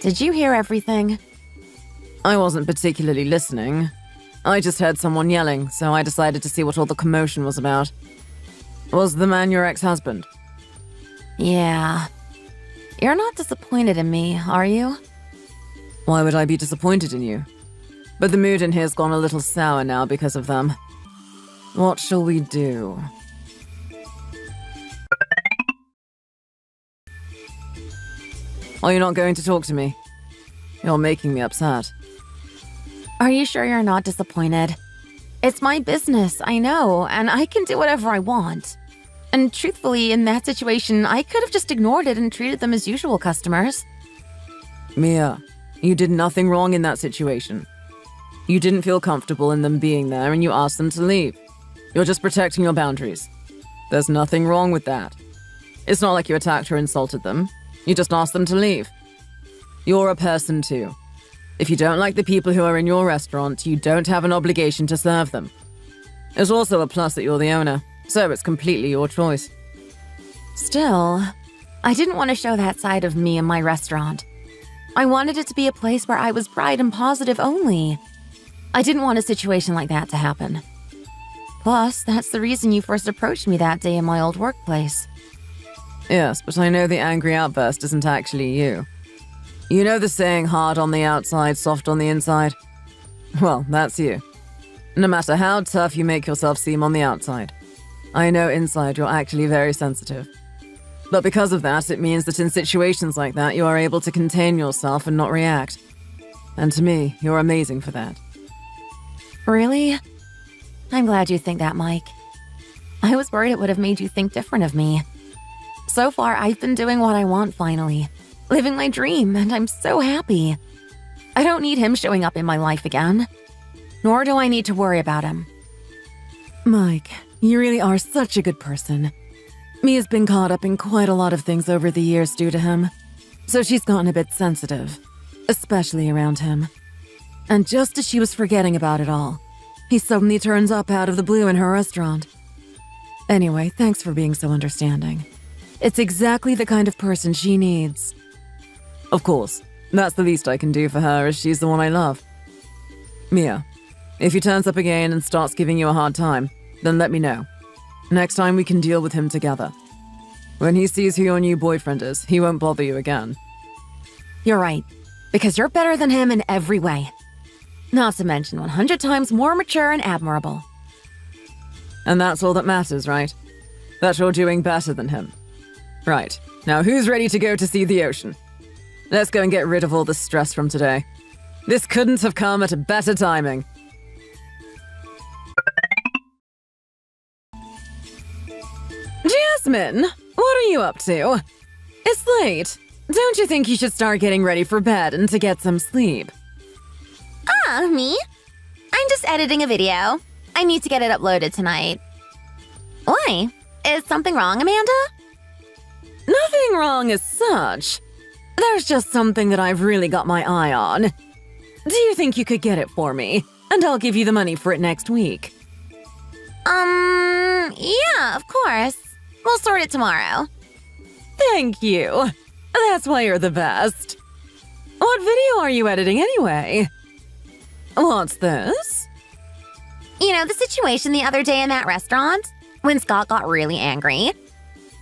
did you hear everything? I wasn't particularly listening. I just heard someone yelling, so I decided to see what all the commotion was about. Was the man your ex-husband? Yeah. You're not disappointed in me, are you? Why would I be disappointed in you? But the mood in here's gone a little sour now because of them. What shall we do? Are you not going to talk to me? You're making me upset. Are you sure you're not disappointed? It's my business, I know, and I can do whatever I want. And truthfully, in that situation, I could have just ignored it and treated them as usual customers. Mia, you did nothing wrong in that situation. You didn't feel comfortable in them being there and you asked them to leave. You're just protecting your boundaries. There's nothing wrong with that. It's not like you attacked or insulted them. You just asked them to leave. You're a person too. If you don't like the people who are in your restaurant, you don't have an obligation to serve them. It's also a plus that you're the owner, so it's completely your choice. Still, I didn't want to show that side of me in my restaurant. I wanted it to be a place where I was bright and positive only. I didn't want a situation like that to happen. Plus, that's the reason you first approached me that day in my old workplace. Yes, but I know the angry outburst isn't actually you. You know the saying, hard on the outside, soft on the inside? Well, that's you. No matter how tough you make yourself seem on the outside, I know inside you're actually very sensitive. But because of that, it means that in situations like that, you are able to contain yourself and not react. And to me, you're amazing for that. Really? I'm glad you think that, Mike. I was worried it would have made you think different of me. So far, I've been doing what I want finally. Living my dream, and I'm so happy. I don't need him showing up in my life again. Nor do I need to worry about him. Mike, you really are such a good person. Mia's been caught up in quite a lot of things over the years due to him, so she's gotten a bit sensitive, especially around him. And just as she was forgetting about it all, he suddenly turns up out of the blue in her restaurant. Anyway, thanks for being so understanding. It's exactly the kind of person she needs. Of course, that's the least I can do for her as she's the one I love. Mia, if he turns up again and starts giving you a hard time, then let me know. Next time we can deal with him together. When he sees who your new boyfriend is, he won't bother you again. You're right, because you're better than him in every way. Not to mention 100 times more mature and admirable. And that's all that matters, right? That you're doing better than him. Right, now who's ready to go to see the ocean? Let's go and get rid of all the stress from today. This couldn't have come at a better timing. Jasmine, what are you up to? It's late. Don't you think you should start getting ready for bed and to get some sleep? Me? I'm just editing a video. I need to get it uploaded tonight. Why? Is something wrong, Amanda? Nothing wrong as such. There's just something that I've really got my eye on. Do you think you could get it for me? And I'll give you the money for it next week. Yeah, of course. We'll sort it tomorrow. Thank you. That's why you're the best. What video are you editing anyway? What's this? You know, the situation the other day in that restaurant? When Scott got really angry?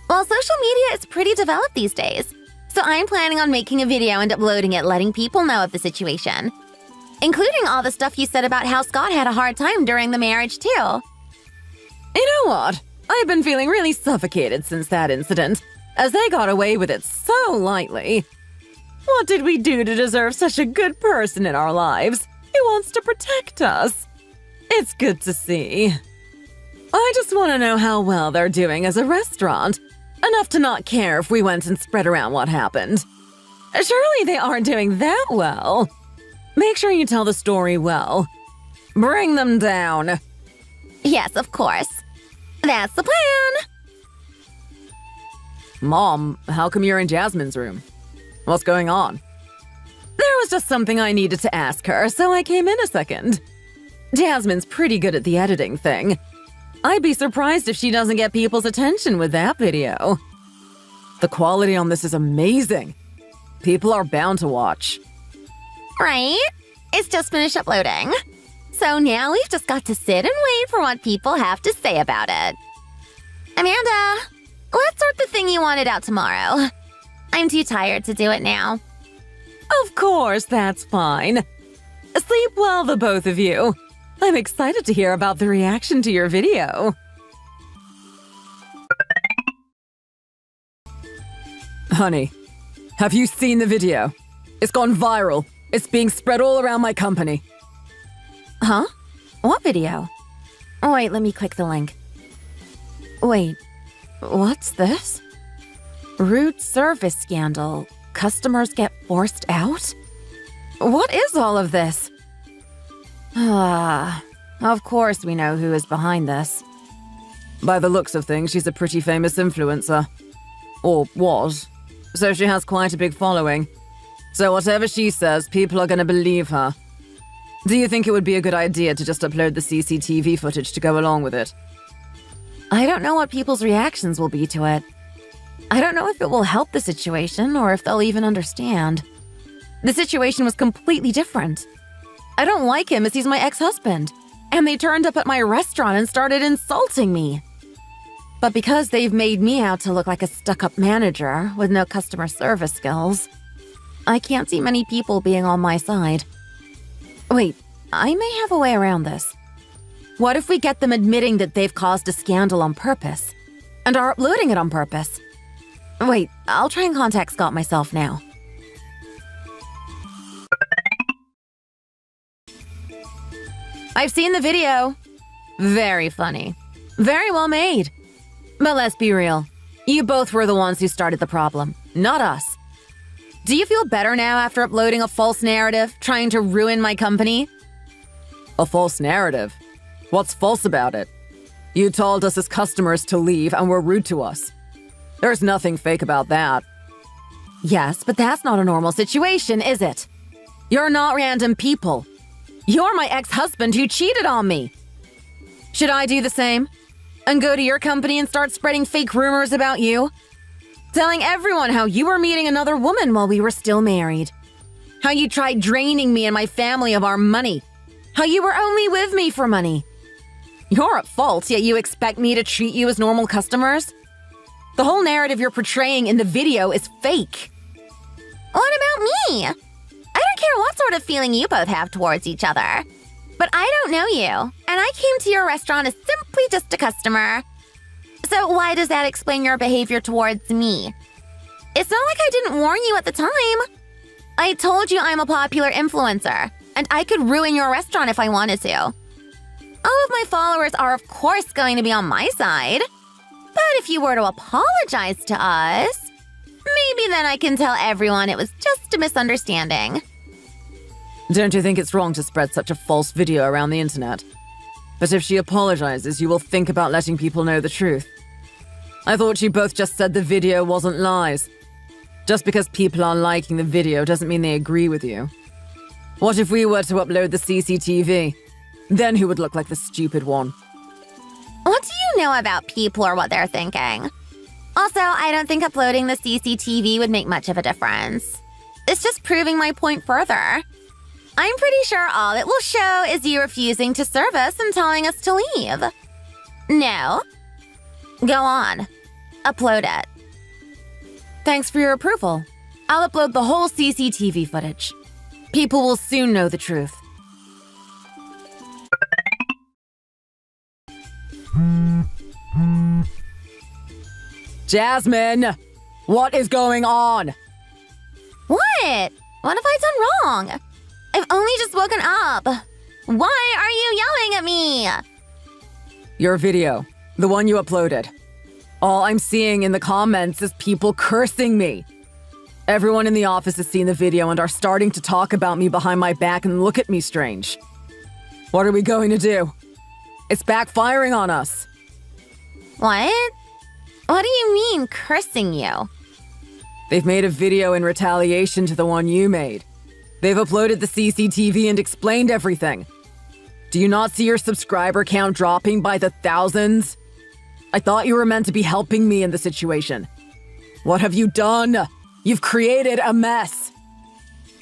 Well, social media is pretty developed these days. So I'm planning on making a video and uploading it, letting people know of the situation. Including all the stuff you said about how Scott had a hard time during the marriage, too. You know what? I've been feeling really suffocated since that incident, as they got away with it so lightly. What did we do to deserve such a good person in our lives who wants to protect us? It's good to see. I just want to know how well they're doing as a restaurant, enough to not care if we went and spread around what happened. Surely they aren't doing that well. Make sure you tell the story well. Bring them down. Yes, of course. That's the plan. Mom, how come you're in Jasmine's room? What's going on? There was just something I needed to ask her, so I came in a second. Jasmine's pretty good at the editing thing. I'd be surprised if she doesn't get people's attention with that video. The quality on this is amazing. People are bound to watch. Right? It's just finished uploading. So now we've just got to sit and wait for what people have to say about it. Amanda, let's sort the thing you wanted out tomorrow. I'm too tired to do it now. Of course, that's fine. Sleep well, the both of you. I'm excited to hear about the reaction to your video. Honey, have you seen the video? It's gone viral. It's being spread all around my company. Huh? What video? Oh, wait, let me click the link. Wait, what's this? Rude service scandal. Customers get forced out? What is all of this? Of course we know who is behind this. By the looks of things, she's a pretty famous influencer. Or was. So she has quite a big following. So whatever she says, people are gonna believe her. Do you think it would be a good idea to just upload the CCTV footage to go along with it? I don't know what people's reactions will be to it. I don't know if it will help the situation or if they'll even understand. The situation was completely different. I don't like him as he's my ex-husband, and they turned up at my restaurant and started insulting me. But because they've made me out to look like a stuck-up manager with no customer service skills, I can't see many people being on my side. Wait, I may have a way around this. What if we get them admitting that they've caused a scandal on purpose and are uploading it on purpose? Wait, I'll try and contact Scott myself now. I've seen the video. Very funny. Very well made. But let's be real. You both were the ones who started the problem, not us. Do you feel better now after uploading a false narrative, trying to ruin my company? A false narrative? What's false about it? You told us as customers to leave and were rude to us. There's nothing fake about that. Yes, but that's not a normal situation, is it? You're not random people. You're my ex-husband who cheated on me. Should I do the same? And go to your company and start spreading fake rumors about you? Telling everyone how you were meeting another woman while we were still married. How you tried draining me and my family of our money. How you were only with me for money. You're at fault, yet you expect me to treat you as normal customers? The whole narrative you're portraying in the video is fake. What about me? I don't care what sort of feeling you both have towards each other. But I don't know you, and I came to your restaurant as simply just a customer. So why does that explain your behavior towards me? It's not like I didn't warn you at the time. I told you I'm a popular influencer, and I could ruin your restaurant if I wanted to. All of my followers are of course going to be on my side. But if you were to apologize to us, maybe then I can tell everyone it was just a misunderstanding. Don't you think it's wrong to spread such a false video around the internet? But if she apologizes, you will think about letting people know the truth. I thought you both just said the video wasn't lies. Just because people are liking the video doesn't mean they agree with you. What if we were to upload the CCTV? Then who would look like the stupid one? What do you know about people or what they're thinking? Also, I don't think uploading the CCTV would make much of a difference. It's just proving my point further. I'm pretty sure all it will show is you refusing to serve us and telling us to leave. No. Go on. Upload it. Thanks for your approval. I'll upload the whole CCTV footage. People will soon know the truth. Jasmine! What is going on? What? What have I done wrong? I've only just woken up. Why are you yelling at me? Your video. The one you uploaded. All I'm seeing in the comments is people cursing me. Everyone in the office has seen the video and are starting to talk about me behind my back and look at me strange. What are we going to do? It's backfiring on us. What? What do you mean, cursing you? They've made a video in retaliation to the one you made. They've uploaded the CCTV and explained everything. Do you not see your subscriber count dropping by the thousands? I thought you were meant to be helping me in the situation. What have you done? You've created a mess.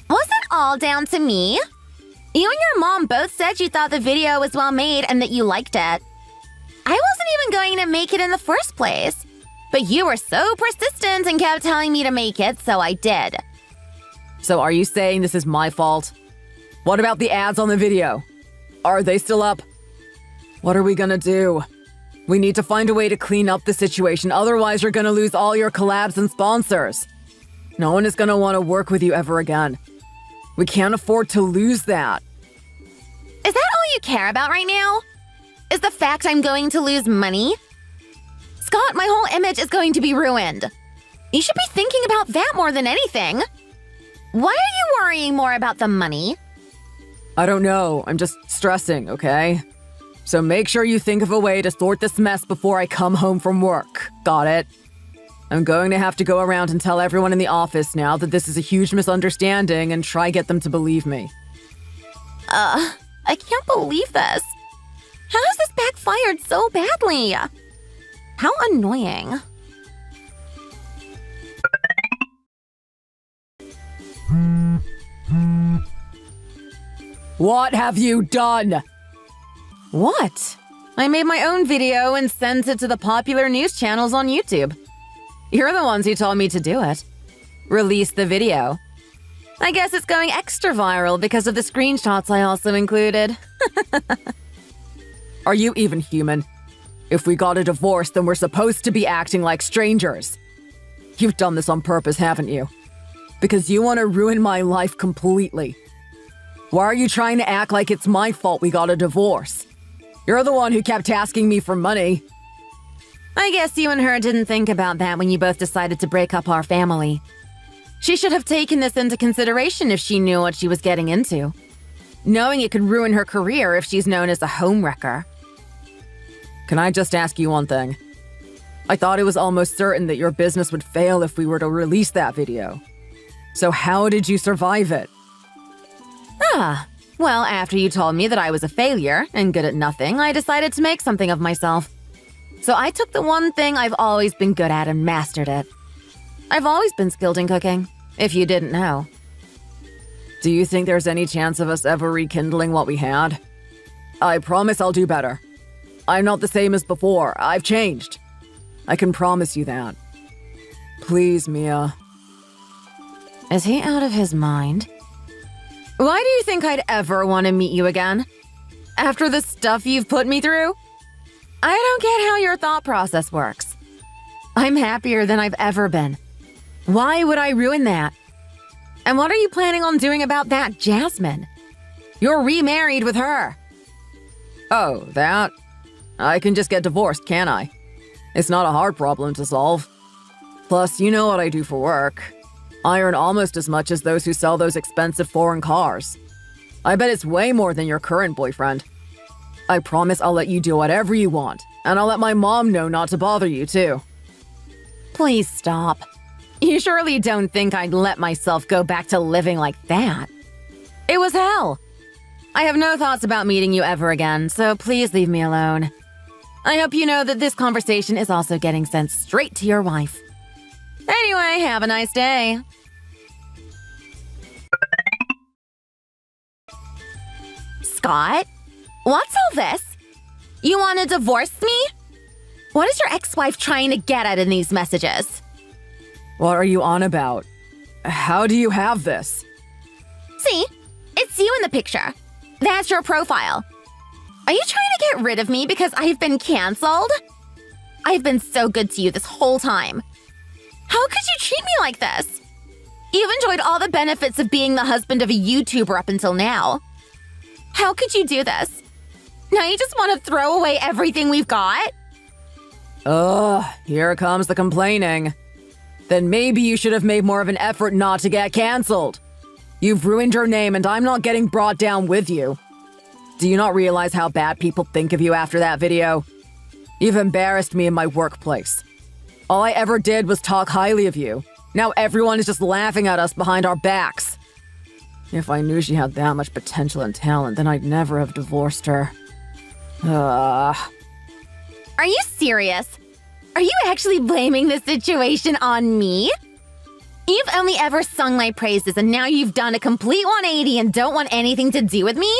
Was it all down to me? You and your mom both said you thought the video was well made and that you liked it. I wasn't even going to make it in the first place, but you were so persistent and kept telling me to make it, so I did. So are you saying this is my fault? What about the ads on the video? Are they still up? What are we gonna do? We need to find a way to clean up the situation, otherwise you're gonna lose all your collabs and sponsors. No one is gonna want to work with you ever again. We can't afford to lose that. Is that all you care about right now? Is the fact I'm going to lose money? Scott, my whole image is going to be ruined. You should be thinking about that more than anything. Why are you worrying more about the money? I don't know. I'm just stressing, okay? So make sure you think of a way to sort this mess before I come home from work. Got it? I'm going to have to go around and tell everyone in the office now that this is a huge misunderstanding and try get them to believe me. I can't believe this. How has this backfired so badly? How annoying. What have you done? What? I made my own video and sent it to the popular news channels on YouTube. You're the ones who told me to do it. Release the video. I guess it's going extra viral because of the screenshots I also included. Are you even human? If we got a divorce, then we're supposed to be acting like strangers. You've done this on purpose, haven't you? Because you want to ruin my life completely. Why are you trying to act like it's my fault we got a divorce? You're the one who kept asking me for money. I guess you and her didn't think about that when you both decided to break up our family. She should have taken this into consideration if she knew what she was getting into. Knowing it could ruin her career if she's known as a homewrecker. Can I just ask you one thing? I thought it was almost certain that your business would fail if we were to release that video. So how did you survive it? Well, after you told me that I was a failure and good at nothing, I decided to make something of myself. So I took the one thing I've always been good at and mastered it. I've always been skilled in cooking, if you didn't know. Do you think there's any chance of us ever rekindling what we had? I promise I'll do better. I'm not the same as before. I've changed. I can promise you that. Please, Mia. Is he out of his mind? Why do you think I'd ever want to meet you again? After the stuff you've put me through? I don't get how your thought process works. I'm happier than I've ever been. Why would I ruin that? And what are you planning on doing about that Jasmine? You're remarried with her. Oh, that? I can just get divorced, can't I? It's not a hard problem to solve. Plus, you know what I do for work. I earn almost as much as those who sell those expensive foreign cars. I bet it's way more than your current boyfriend. I promise I'll let you do whatever you want, and I'll let my mom know not to bother you, too. Please stop. You surely don't think I'd let myself go back to living like that. It was hell. I have no thoughts about meeting you ever again, so please leave me alone. I hope you know that this conversation is also getting sent straight to your wife. Anyway, have a nice day. Scott? What's all this? You want to divorce me? What is your ex-wife trying to get at in these messages? What are you on about? How do you have this? See? It's you in the picture. That's your profile. Are you trying to get rid of me because I've been canceled? I've been so good to you this whole time. How could you treat me like this? You've enjoyed all the benefits of being the husband of a YouTuber up until now. How could you do this? Now you just want to throw away everything we've got? Ugh, here comes the complaining. Then maybe you should have made more of an effort not to get canceled. You've ruined your name and I'm not getting brought down with you. Do you not realize how bad people think of you after that video? You've embarrassed me in my workplace. All I ever did was talk highly of you. Now everyone is just laughing at us behind our backs. If I knew she had that much potential and talent, then I'd never have divorced her. Are you serious? Are you actually blaming this situation on me? You've only ever sung my praises and now you've done a complete 180 and don't want anything to do with me?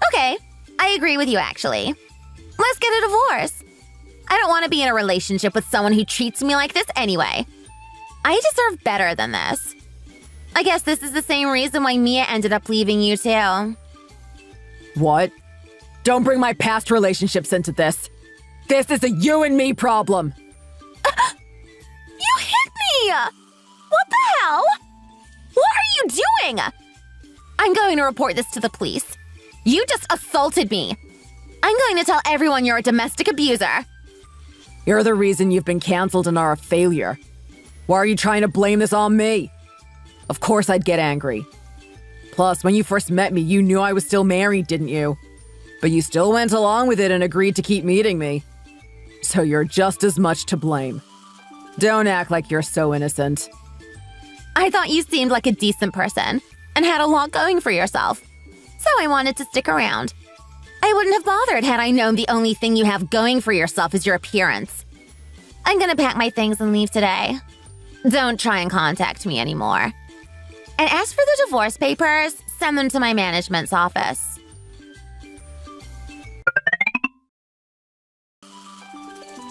Okay, I agree with you actually. Let's get a divorce. I don't want to be in a relationship with someone who treats me like this anyway. I deserve better than this. I guess this is the same reason why Mia ended up leaving you too. What? Don't bring my past relationships into this. This is a you and me problem. You hit me! What the hell? What are you doing? I'm going to report this to the police. You just assaulted me. I'm going to tell everyone you're a domestic abuser. You're the reason you've been canceled and are a failure. Why are you trying to blame this on me? Of course I'd get angry. Plus, when you first met me, you knew I was still married, didn't you? But you still went along with it and agreed to keep meeting me. So you're just as much to blame. Don't act like you're so innocent. I thought you seemed like a decent person and had a lot going for yourself. So I wanted to stick around. I wouldn't have bothered had I known the only thing you have going for yourself is your appearance. I'm gonna pack my things and leave today. Don't try and contact me anymore. And as for the divorce papers, send them to my management's office.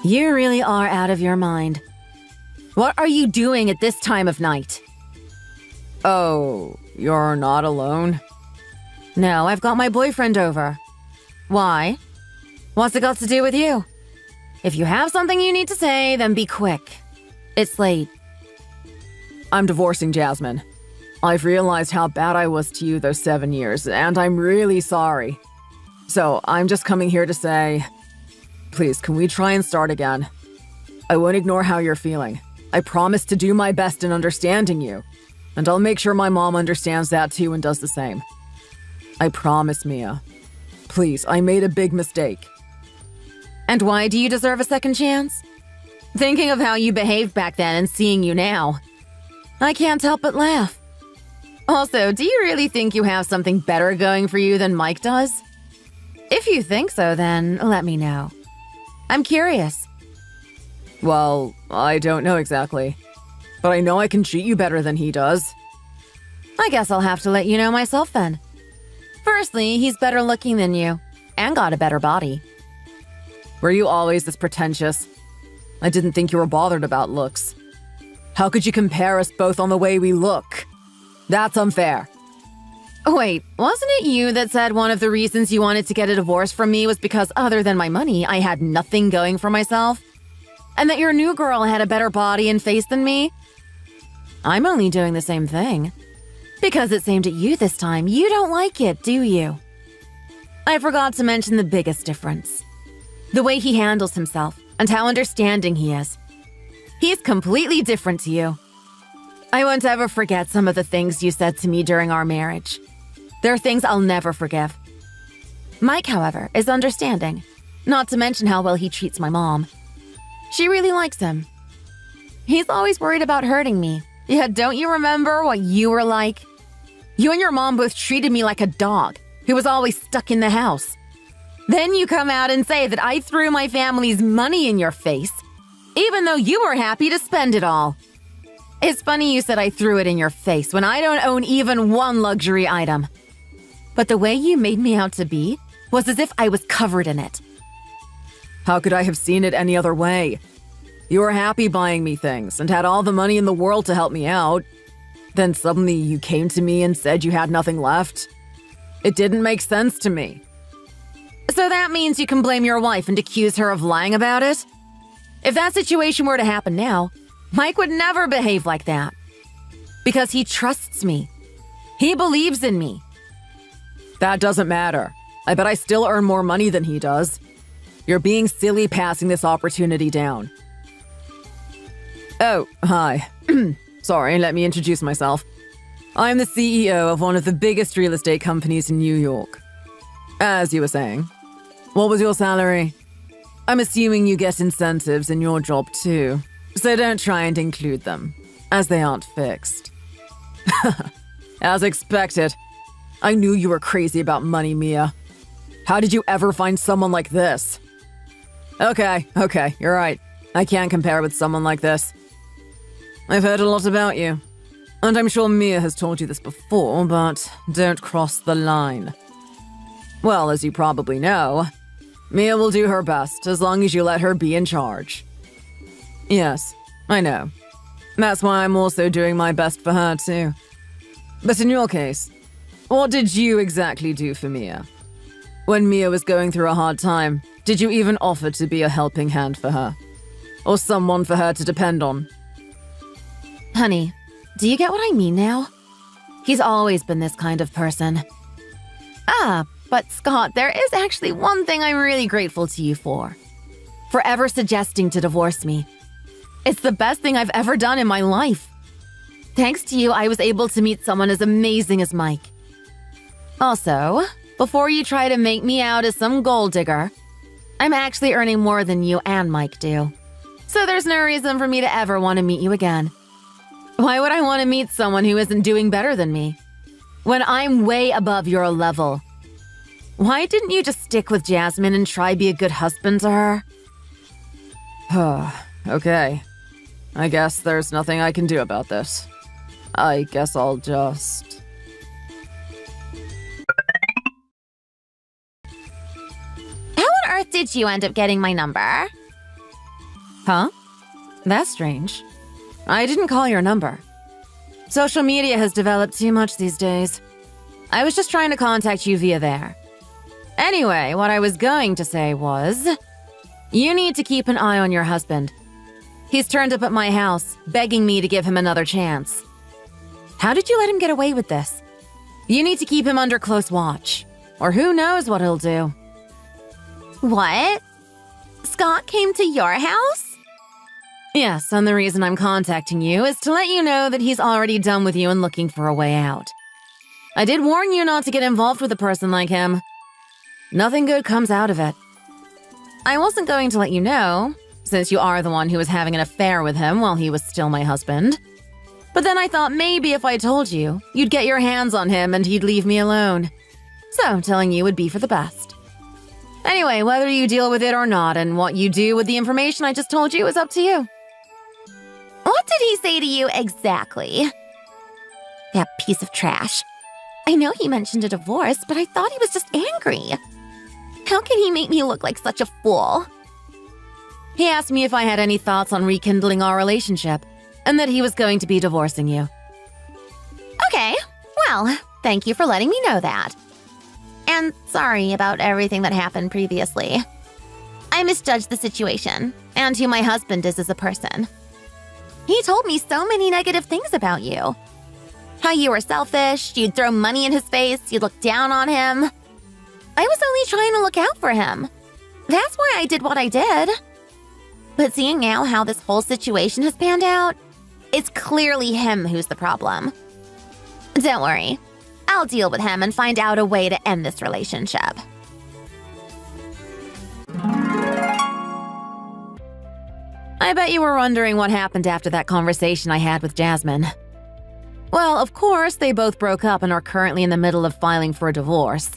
You really are out of your mind. What are you doing at this time of night? Oh, you're not alone? No, I've got my boyfriend over. Why? What's it got to do with you? If you have something you need to say, then be quick. It's late. I'm divorcing Jasmine. I've realized how bad I was to you those 7 years, and I'm really sorry. So I'm just coming here to say, please, can we try and start again? I won't ignore how you're feeling. I promise to do my best in understanding you. And I'll make sure my mom understands that too and does the same. I promise, Mia. Please, I made a big mistake. And why do you deserve a second chance? Thinking of how you behaved back then and seeing you now, I can't help but laugh. Also, do you really think you have something better going for you than Mike does? If you think so, then let me know. I'm curious. Well, I don't know exactly. But I know I can treat you better than he does. I guess I'll have to let you know myself then. Firstly, he's better looking than you, and got a better body. Were you always this pretentious? I didn't think you were bothered about looks. How could you compare us both on the way we look? That's unfair. Wait, wasn't it you that said one of the reasons you wanted to get a divorce from me was because other than my money, I had nothing going for myself? And that your new girl had a better body and face than me? I'm only doing the same thing. Because it's aimed at you this time, you don't like it, do you? I forgot to mention the biggest difference. The way he handles himself and how understanding he is. He's completely different to you. I won't ever forget some of the things you said to me during our marriage. There are things I'll never forgive. Mike, however, is understanding, not to mention how well he treats my mom. She really likes him. He's always worried about hurting me. Yet don't you remember what you were like? You and your mom both treated me like a dog who was always stuck in the house. Then you come out and say that I threw my family's money in your face, even though you were happy to spend it all. It's funny you said I threw it in your face when I don't own even one luxury item. But the way you made me out to be was as if I was covered in it. How could I have seen it any other way? You were happy buying me things and had all the money in the world to help me out. Then suddenly you came to me and said you had nothing left. It didn't make sense to me. So that means you can blame your wife and accuse her of lying about it? If that situation were to happen now, Mike would never behave like that. Because he trusts me. He believes in me. That doesn't matter. I bet I still earn more money than he does. You're being silly passing this opportunity down. Oh, hi. Sorry, let me introduce myself. I'm the CEO of one of the biggest real estate companies in New York. As you were saying, what was your salary? I'm assuming you get incentives in your job too, so don't try and include them, as they aren't fixed. As expected. I knew you were crazy about money, Mia. How did you ever find someone like this? Okay, you're right. I can't compare with someone like this. I've heard a lot about you. And I'm sure Mia has told you this before, but don't cross the line. Well, as you probably know, Mia will do her best as long as you let her be in charge. Yes, I know. That's why I'm also doing my best for her, too. But in your case, what did you exactly do for Mia? When Mia was going through a hard time, did you even offer to be a helping hand for her? Or someone for her to depend on? Honey, do you get what I mean now? He's always been this kind of person. But Scott, there is actually one thing I'm really grateful to you for. For ever suggesting to divorce me. It's the best thing I've ever done in my life. Thanks to you, I was able to meet someone as amazing as Mike. Also, before you try to make me out as some gold digger, I'm actually earning more than you and Mike do. So there's no reason for me to ever want to meet you again. Why would I want to meet someone who isn't doing better than me? When I'm way above your level. Why didn't you just stick with Jasmine and try be a good husband to her? Okay. I guess there's nothing I can do about this. I guess I'll just... How on earth did you end up getting my number? Huh? That's strange. I didn't call your number. Social media has developed too much these days. I was just trying to contact you via there. Anyway, what I was going to say was, you need to keep an eye on your husband. He's turned up at my house, begging me to give him another chance. How did you let him get away with this? You need to keep him under close watch, or who knows what he'll do. What? Scott came to your house? Yes, and the reason I'm contacting you is to let you know that he's already done with you and looking for a way out. I did warn you not to get involved with a person like him. Nothing good comes out of it. I wasn't going to let you know, since you are the one who was having an affair with him while he was still my husband. But then I thought maybe if I told you, you'd get your hands on him and he'd leave me alone. So telling you would be for the best. Anyway, whether you deal with it or not and what you do with the information I just told you is up to you. What did he say to you exactly? That piece of trash. I know he mentioned a divorce, but I thought he was just angry. How can he make me look like such a fool? He asked me if I had any thoughts on rekindling our relationship, and that he was going to be divorcing you. Okay, well, thank you for letting me know that. And sorry about everything that happened previously. I misjudged the situation, and who my husband is as a person. He told me so many negative things about you. How you were selfish, you'd throw money in his face, you'd look down on him. I was only trying to look out for him. That's why I did what I did. But seeing now how this whole situation has panned out, it's clearly him who's the problem. Don't worry. I'll deal with him and find out a way to end this relationship. I bet you were wondering what happened after that conversation I had with Jasmine. Well, of course, they both broke up and are currently in the middle of filing for a divorce.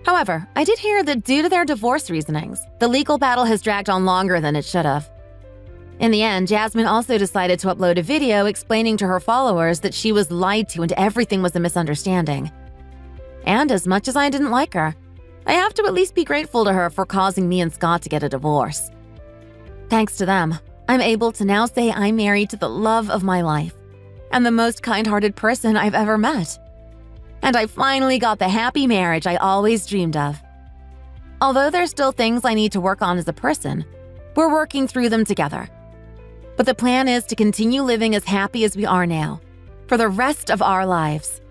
However, I did hear that due to their divorce reasonings, the legal battle has dragged on longer than it should have. In the end, Jasmine also decided to upload a video explaining to her followers that she was lied to and everything was a misunderstanding. And as much as I didn't like her, I have to at least be grateful to her for causing me and Scott to get a divorce. Thanks to them, I'm able to now say I'm married to the love of my life and the most kind-hearted person I've ever met. And I finally got the happy marriage I always dreamed of. Although there's still things I need to work on as a person, we're working through them together. But the plan is to continue living as happy as we are now, for the rest of our lives.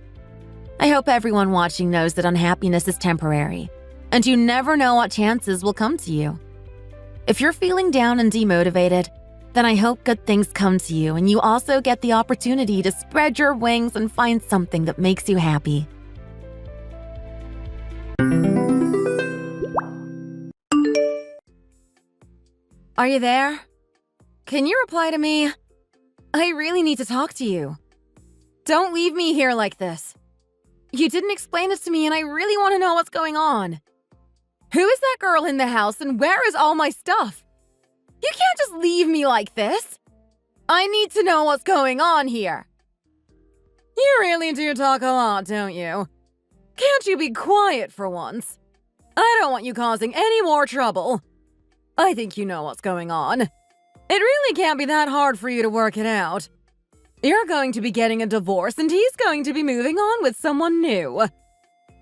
I hope everyone watching knows that unhappiness is temporary, and you never know what chances will come to you. If you're feeling down and demotivated, then I hope good things come to you and you also get the opportunity to spread your wings and find something that makes you happy. Are you there? Can you reply to me? I really need to talk to you. Don't leave me here like this. You didn't explain this to me and I really want to know what's going on. Who is that girl in the house and where is all my stuff? You can't just leave me like this. I need to know what's going on here. You really do talk a lot, don't you? Can't you be quiet for once? I don't want you causing any more trouble. I think you know what's going on. It really can't be that hard for you to work it out. You're going to be getting a divorce and he's going to be moving on with someone new.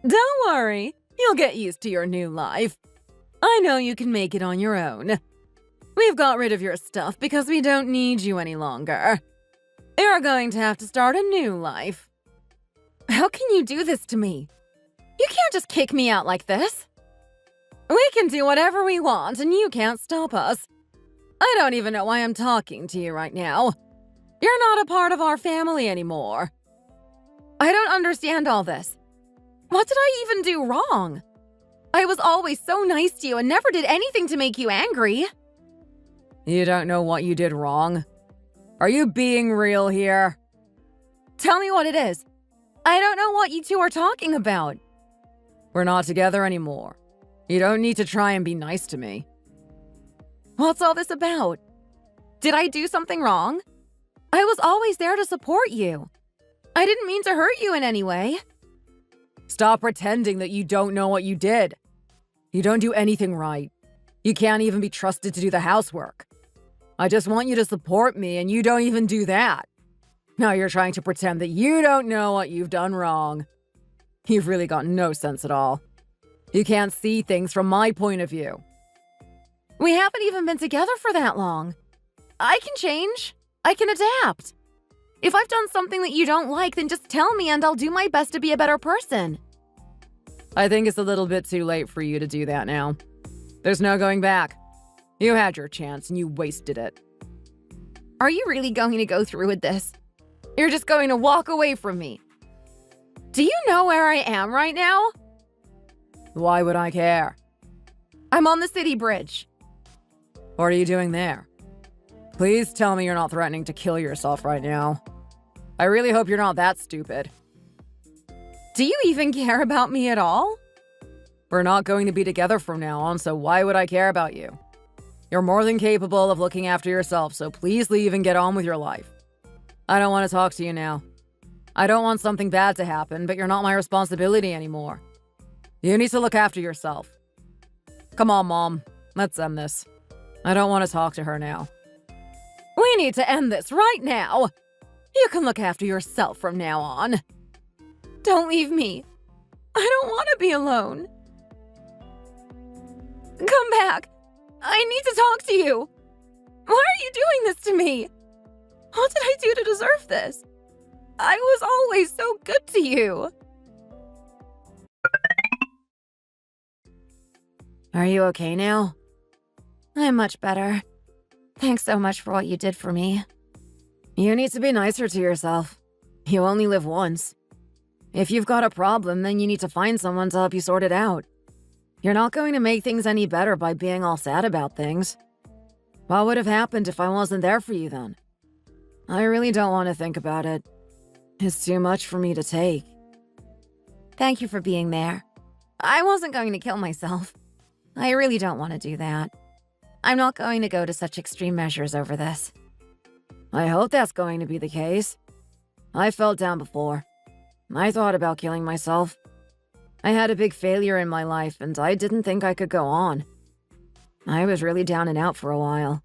Don't worry, you'll get used to your new life. I know you can make it on your own. We've got rid of your stuff because we don't need you any longer. You're going to have to start a new life. How can you do this to me? You can't just kick me out like this. We can do whatever we want and you can't stop us. I don't even know why I'm talking to you right now. You're not a part of our family anymore. I don't understand all this. What did I even do wrong? I was always so nice to you and never did anything to make you angry. You don't know what you did wrong? Are you being real here? Tell me what it is. I don't know what you two are talking about. We're not together anymore. You don't need to try and be nice to me. What's all this about? Did I do something wrong? I was always there to support you. I didn't mean to hurt you in any way. Stop pretending that you don't know what you did. You don't do anything right. You can't even be trusted to do the housework. I just want you to support me and you don't even do that. Now you're trying to pretend that you don't know what you've done wrong. You've really got no sense at all. You can't see things from my point of view. We haven't even been together for that long. I can change. I can adapt. If I've done something that you don't like, then just tell me and I'll do my best to be a better person. I think it's a little bit too late for you to do that now. There's no going back. You had your chance and you wasted it. Are you really going to go through with this? You're just going to walk away from me. Do you know where I am right now? Why would I care? I'm on the city bridge. What are you doing there? Please tell me you're not threatening to kill yourself right now. I really hope you're not that stupid. Do you even care about me at all? We're not going to be together from now on, so why would I care about you? You're more than capable of looking after yourself, so please leave and get on with your life. I don't want to talk to you now. I don't want something bad to happen, but you're not my responsibility anymore. You need to look after yourself. Come on, Mom. Let's end this. I don't want to talk to her now. We need to end this right now. You can look after yourself from now on. Don't leave me. I don't want to be alone. Come back. I need to talk to you. Why are you doing this to me? What did I do to deserve this? I was always so good to you. Are you okay now? I'm much better. Thanks so much for what you did for me. You need to be nicer to yourself. You only live once. If you've got a problem, then you need to find someone to help you sort it out. You're not going to make things any better by being all sad about things. What would have happened if I wasn't there for you then? I really don't want to think about it. It's too much for me to take. Thank you for being there. I wasn't going to kill myself. I really don't want to do that. I'm not going to go to such extreme measures over this. I hope that's going to be the case. I felt down before. I thought about killing myself. I had a big failure in my life and I didn't think I could go on. I was really down and out for a while.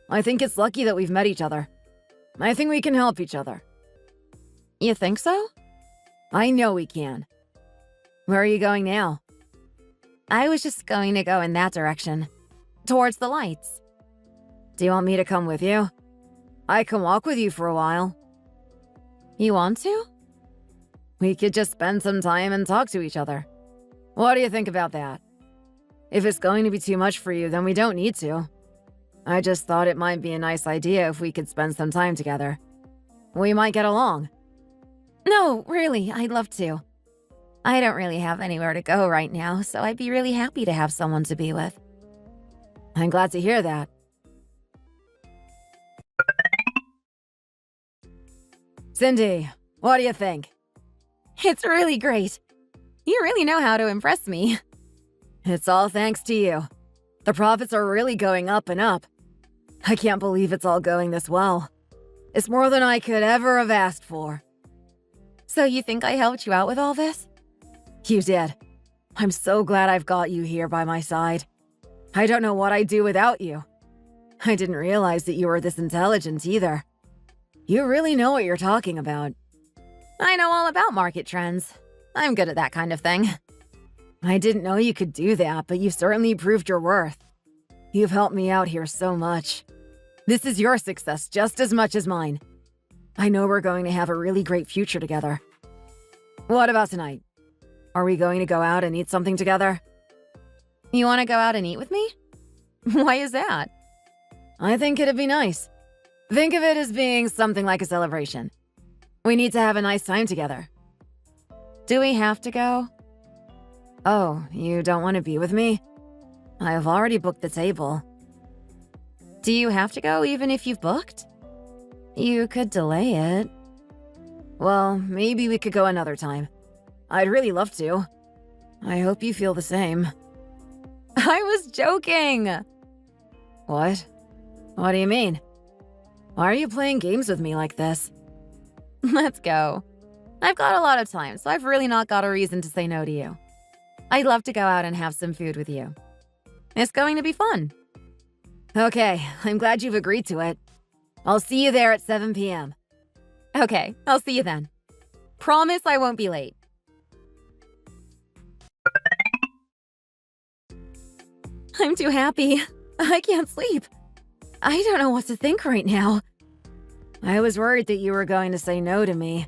I think it's lucky that we've met each other. I think we can help each other. You think so? I know we can. Where are you going now? I was just going to go in that direction. Towards the lights. Do you want me to come with you? I can walk with you for a while. You want to? We could just spend some time and talk to each other. What do you think about that? If it's going to be too much for you, then we don't need to. I just thought it might be a nice idea if we could spend some time together. We might get along. No, really, I'd love to. I don't really have anywhere to go right now, so I'd be really happy to have someone to be with. I'm glad to hear that. Cindy, what do you think? It's really great. You really know how to impress me. It's all thanks to you. The profits are really going up and up. I can't believe it's all going this well. It's more than I could ever have asked for. So you think I helped you out with all this? You did. I'm so glad I've got you here by my side. I don't know what I'd do without you. I didn't realize that you were this intelligent either. You really know what you're talking about. I know all about market trends. I'm good at that kind of thing. I didn't know you could do that, but you've certainly proved your worth. You've helped me out here so much. This is your success just as much as mine. I know we're going to have a really great future together. What about tonight? Are we going to go out and eat something together? You want to go out and eat with me? Why is that? I think it'd be nice. Think of it as being something like a celebration. We need to have a nice time together. Do we have to go? Oh, you don't want to be with me? I have already booked the table. Do you have to go even if you've booked? You could delay it. Well, maybe we could go another time. I'd really love to. I hope you feel the same. I was joking! What? What do you mean? Why are you playing games with me like this? Let's go. I've got a lot of time, so I've really not got a reason to say no to you. I'd love to go out and have some food with you. It's going to be fun. Okay, I'm glad you've agreed to it. I'll see you there at 7 p.m. Okay, I'll see you then. Promise I won't be late. I'm too happy. I can't sleep. I don't know what to think right now. I was worried that you were going to say no to me.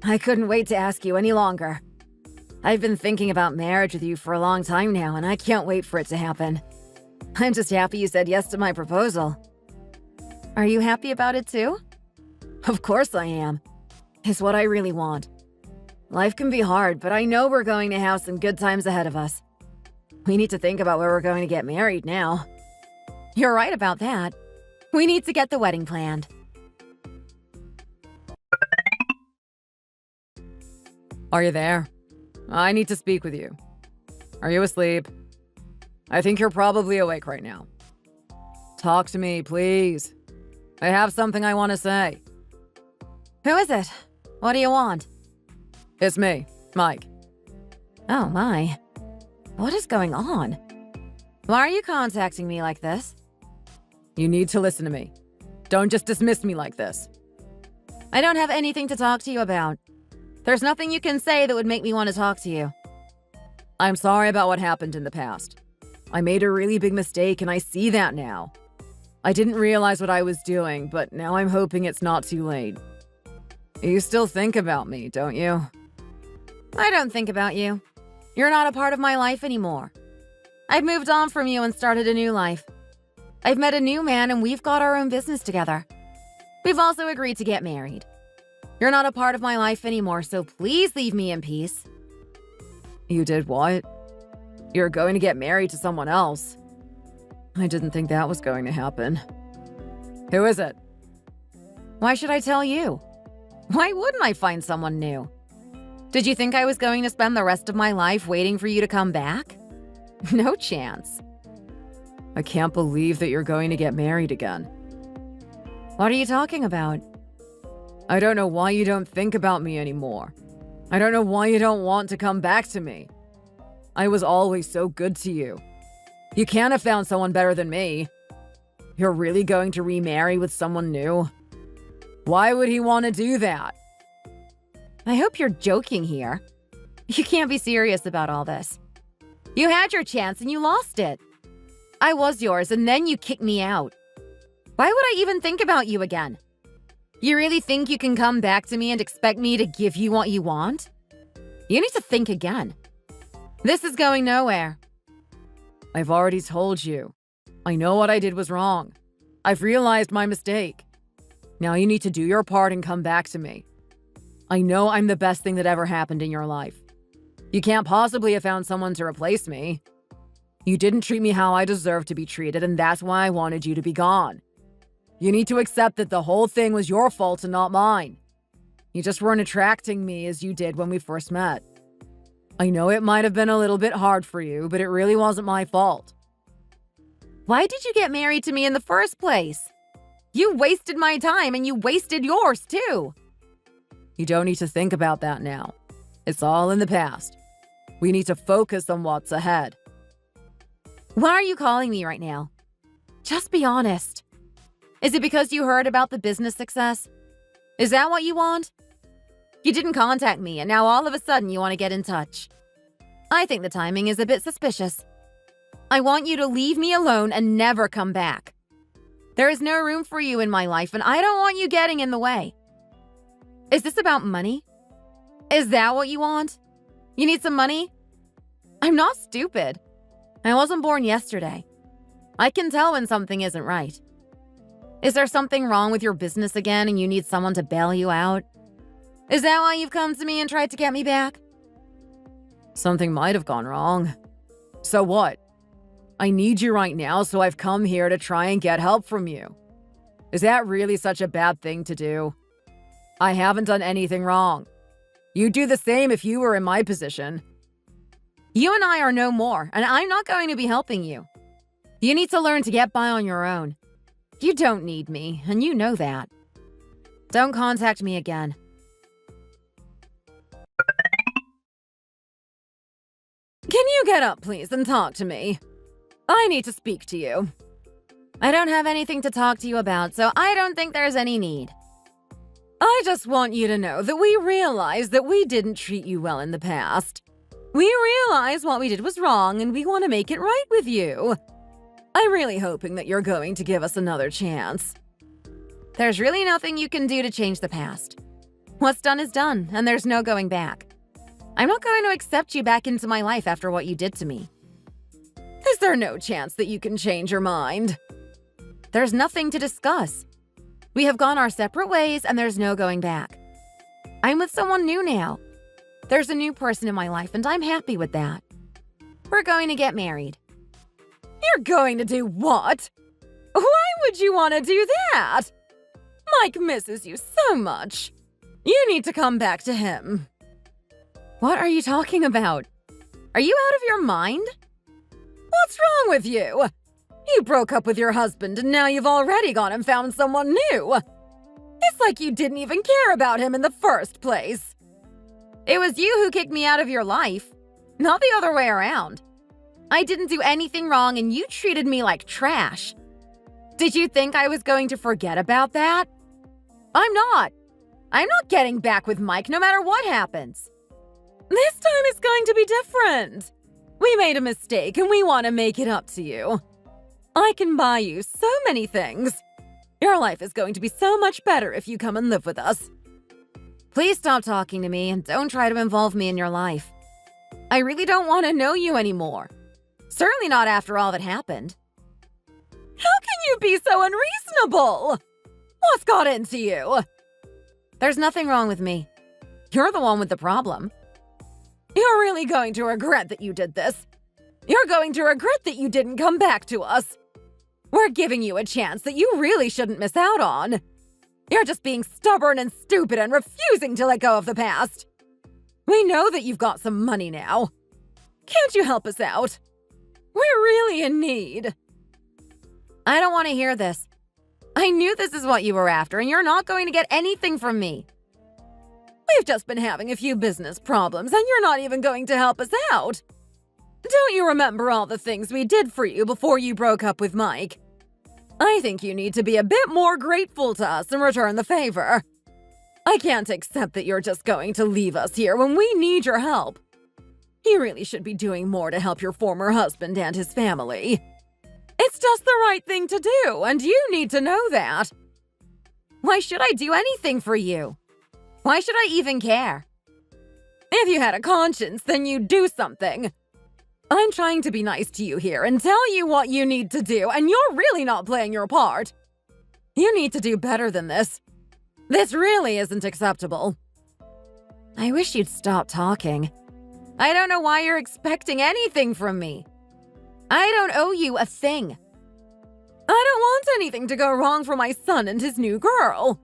I couldn't wait to ask you any longer. I've been thinking about marriage with you for a long time now, and I can't wait for it to happen. I'm just happy you said yes to my proposal. Are you happy about it too? Of course I am. It's what I really want. Life can be hard, but I know we're going to have some good times ahead of us. We need to think about where we're going to get married now. You're right about that. We need to get the wedding planned. Are you there? I need to speak with you. Are you asleep? I think you're probably awake right now. Talk to me, please. I have something I want to say. Who is it? What do you want? It's me, Mike. Oh my. What is going on? Why are you contacting me like this? You need to listen to me. Don't just dismiss me like this. I don't have anything to talk to you about. There's nothing you can say that would make me want to talk to you. I'm sorry about what happened in the past. I made a really big mistake and I see that now. I didn't realize what I was doing, but now I'm hoping it's not too late. You still think about me, don't you? I don't think about you. You're not a part of my life anymore. I've moved on from you and started a new life. I've met a new man and we've got our own business together. We've also agreed to get married. You're not a part of my life anymore, so please leave me in peace. You did what? You're going to get married to someone else. I didn't think that was going to happen. Who is it? Why should I tell you? Why wouldn't I find someone new? Did you think I was going to spend the rest of my life waiting for you to come back? No chance. I can't believe that you're going to get married again. What are you talking about? I don't know why you don't think about me anymore. I don't know why you don't want to come back to me. I was always so good to you. You can't have found someone better than me. You're really going to remarry with someone new? Why would he want to do that? I hope you're joking here. You can't be serious about all this. You had your chance and you lost it. I was yours and then you kicked me out. Why would I even think about you again? You really think you can come back to me and expect me to give you what you want? You need to think again. This is going nowhere. I've already told you. I know what I did was wrong. I've realized my mistake. Now you need to do your part and come back to me. I know I'm the best thing that ever happened in your life. You can't possibly have found someone to replace me. You didn't treat me how I deserved to be treated, and that's why I wanted you to be gone. You need to accept that the whole thing was your fault and not mine. You just weren't attracting me as you did when we first met. I know it might have been a little bit hard for you, but it really wasn't my fault. Why did you get married to me in the first place? You wasted my time and you wasted yours too. You don't need to think about that now. It's all in the past. We need to focus on what's ahead. Why are you calling me right now? Just be honest. Is it because you heard about the business success? Is that what you want? You didn't contact me and now all of a sudden you want to get in touch. I think the timing is a bit suspicious. I want you to leave me alone and never come back. There is no room for you in my life and I don't want you getting in the way. Is this about money? Is that what you want? You need some money? I'm not stupid. I wasn't born yesterday. I can tell when something isn't right. Is there something wrong with your business again and you need someone to bail you out? Is that why you've come to me and tried to get me back? Something might have gone wrong. So what? I need you right now, so I've come here to try and get help from you. Is that really such a bad thing to do? I haven't done anything wrong. You'd do the same if you were in my position. You and I are no more, and I'm not going to be helping you. You need to learn to get by on your own. You don't need me, and you know that. Don't contact me again. Can you get up, please, and talk to me? I need to speak to you. I don't have anything to talk to you about, so I don't think there's any need. I just want you to know that we realize that we didn't treat you well in the past. We realize what we did was wrong, and we want to make it right with you. I'm really hoping that you're going to give us another chance. There's really nothing you can do to change the past. What's done is done, and there's no going back. I'm not going to accept you back into my life after what you did to me. Is there no chance that you can change your mind? There's nothing to discuss. We have gone our separate ways, and there's no going back. I'm with someone new now. There's a new person in my life, and I'm happy with that. We're going to get married. You're going to do what? Why would you want to do that? Mike misses you so much. You need to come back to him. What are you talking about? Are you out of your mind? What's wrong with you? You broke up with your husband and now you've already gone and found someone new. It's like you didn't even care about him in the first place. It was you who kicked me out of your life, not the other way around. I didn't do anything wrong and you treated me like trash. Did you think I was going to forget about that? I'm not. I'm not getting back with Mike no matter what happens. This time it's going to be different. We made a mistake and we want to make it up to you. I can buy you so many things. Your life is going to be so much better if you come and live with us. Please stop talking to me and don't try to involve me in your life. I really don't want to know you anymore. Certainly not after all that happened. How can you be so unreasonable? What's got into you? There's nothing wrong with me. You're the one with the problem. You're really going to regret that you did this. You're going to regret that you didn't come back to us. We're giving you a chance that you really shouldn't miss out on. You're just being stubborn and stupid and refusing to let go of the past. We know that you've got some money now. Can't you help us out? We're really in need. I don't want to hear this. I knew this is what you were after, and you're not going to get anything from me. We've just been having a few business problems, and you're not even going to help us out. Don't you remember all the things we did for you before you broke up with Mike? I think you need to be a bit more grateful to us and return the favor. I can't accept that you're just going to leave us here when we need your help. You really should be doing more to help your former husband and his family. It's just the right thing to do, and you need to know that. Why should I do anything for you? Why should I even care? If you had a conscience, then you'd do something. I'm trying to be nice to you here and tell you what you need to do, and you're really not playing your part. You need to do better than this. This really isn't acceptable. I wish you'd stop talking. I don't know why you're expecting anything from me. I don't owe you a thing. I don't want anything to go wrong for my son and his new girl.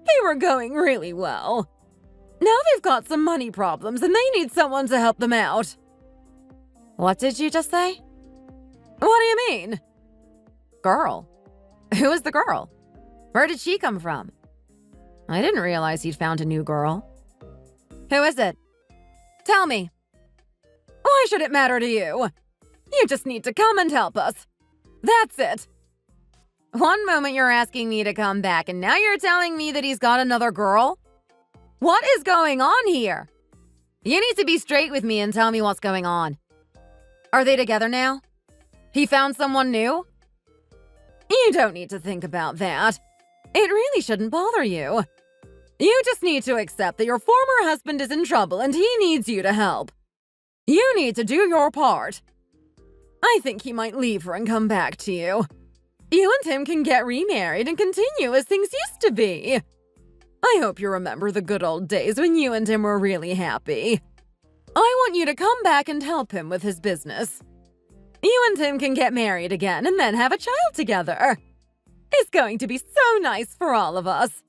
They were going really well. Now they've got some money problems and they need someone to help them out. What did you just say? What do you mean? Girl. Who is the girl? Where did she come from? I didn't realize he'd found a new girl. Who is it? Tell me. Why should it matter to you? You just need to come and help us. That's it. One moment you're asking me to come back, and now you're telling me that he's got another girl? What is going on here? You need to be straight with me and tell me what's going on. Are they together now? He found someone new? You don't need to think about that. It really shouldn't bother you. You just need to accept that your former husband is in trouble and he needs you to help. You need to do your part. I think he might leave her and come back to you. You and him can get remarried and continue as things used to be. I hope you remember the good old days when you and him were really happy. I want you to come back and help him with his business. You and him can get married again and then have a child together. It's going to be so nice for all of us.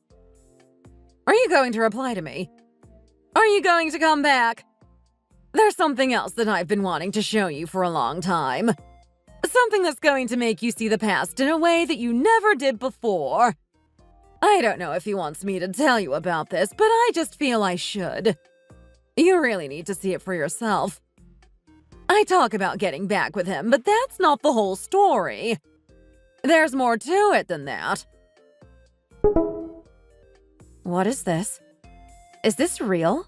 Are you going to reply to me? Are you going to come back? There's something else that I've been wanting to show you for a long time. Something that's going to make you see the past in a way that you never did before. I don't know if he wants me to tell you about this, but I just feel I should. You really need to see it for yourself. I talk about getting back with him, but that's not the whole story. There's more to it than that. What is this? Is this real?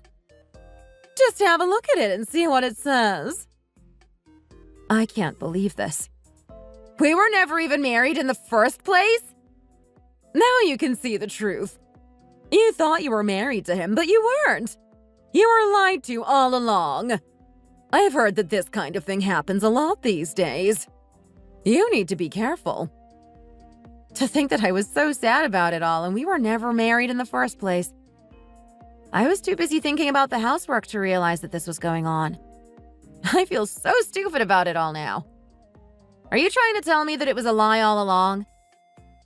Just have a look at it and see what it says. I can't believe this. We were never even married in the first place? Now you can see the truth. You thought you were married to him, but you weren't. You were lied to all along. I've heard that this kind of thing happens a lot these days. You need to be careful. To think that I was so sad about it all and we were never married in the first place. I was too busy thinking about the housework to realize that this was going on. I feel so stupid about it all now. Are you trying to tell me that it was a lie all along?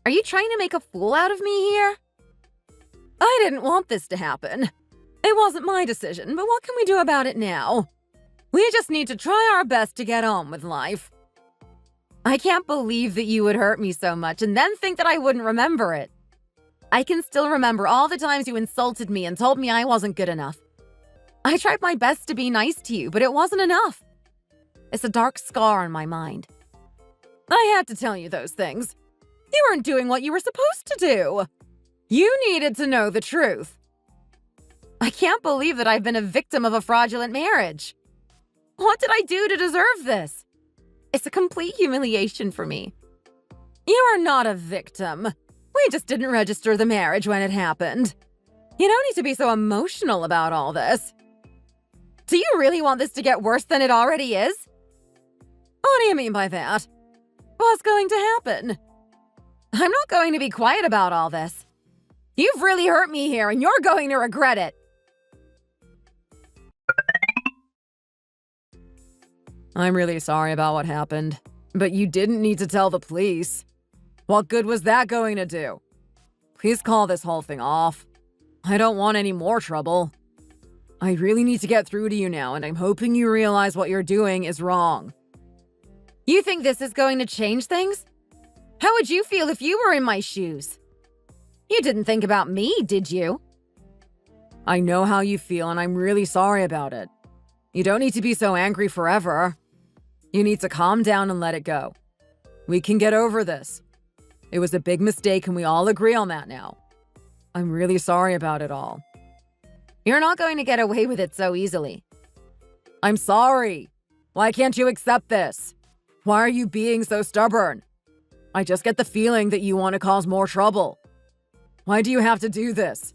Are you trying to make a fool out of me here? I didn't want this to happen. It wasn't my decision, but what can we do about it now? We just need to try our best to get on with life. I can't believe that you would hurt me so much and then think that I wouldn't remember it. I can still remember all the times you insulted me and told me I wasn't good enough. I tried my best to be nice to you, but it wasn't enough. It's a dark scar on my mind. I had to tell you those things. You weren't doing what you were supposed to do. You needed to know the truth. I can't believe that I've been a victim of a fraudulent marriage. What did I do to deserve this? It's a complete humiliation for me. You are not a victim. We just didn't register the marriage when it happened. You don't need to be so emotional about all this. Do you really want this to get worse than it already is? What do you mean by that? What's going to happen? I'm not going to be quiet about all this. You've really hurt me here, and you're going to regret it. I'm really sorry about what happened, but you didn't need to tell the police. What good was that going to do? Please call this whole thing off. I don't want any more trouble. I really need to get through to you now, and I'm hoping you realize what you're doing is wrong. You think this is going to change things? How would you feel if you were in my shoes? You didn't think about me, did you? I know how you feel, and I'm really sorry about it. You don't need to be so angry forever. You need to calm down and let it go. We can get over this. It was a big mistake, and we all agree on that now. I'm really sorry about it all. You're not going to get away with it so easily. I'm sorry. Why can't you accept this? Why are you being so stubborn? I just get the feeling that you want to cause more trouble. Why do you have to do this?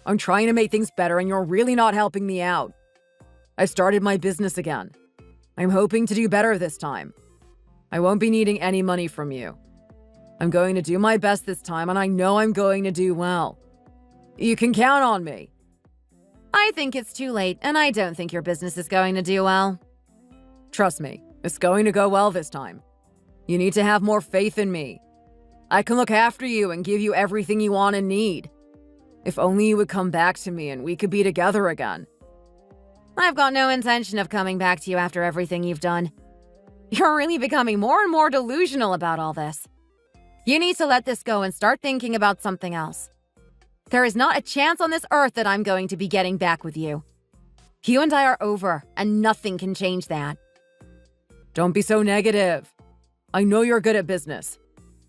I'm trying to make things better, and you're really not helping me out. I started my business again. I'm hoping to do better this time. I won't be needing any money from you. I'm going to do my best this time, and I know I'm going to do well. You can count on me. I think it's too late, and I don't think your business is going to do well. Trust me, it's going to go well this time. You need to have more faith in me. I can look after you and give you everything you want and need. If only you would come back to me and we could be together again. I've got no intention of coming back to you after everything you've done. You're really becoming more and more delusional about all this. You need to let this go and start thinking about something else. There is not a chance on this earth that I'm going to be getting back with you. You and I are over, and nothing can change that. Don't be so negative. I know you're good at business.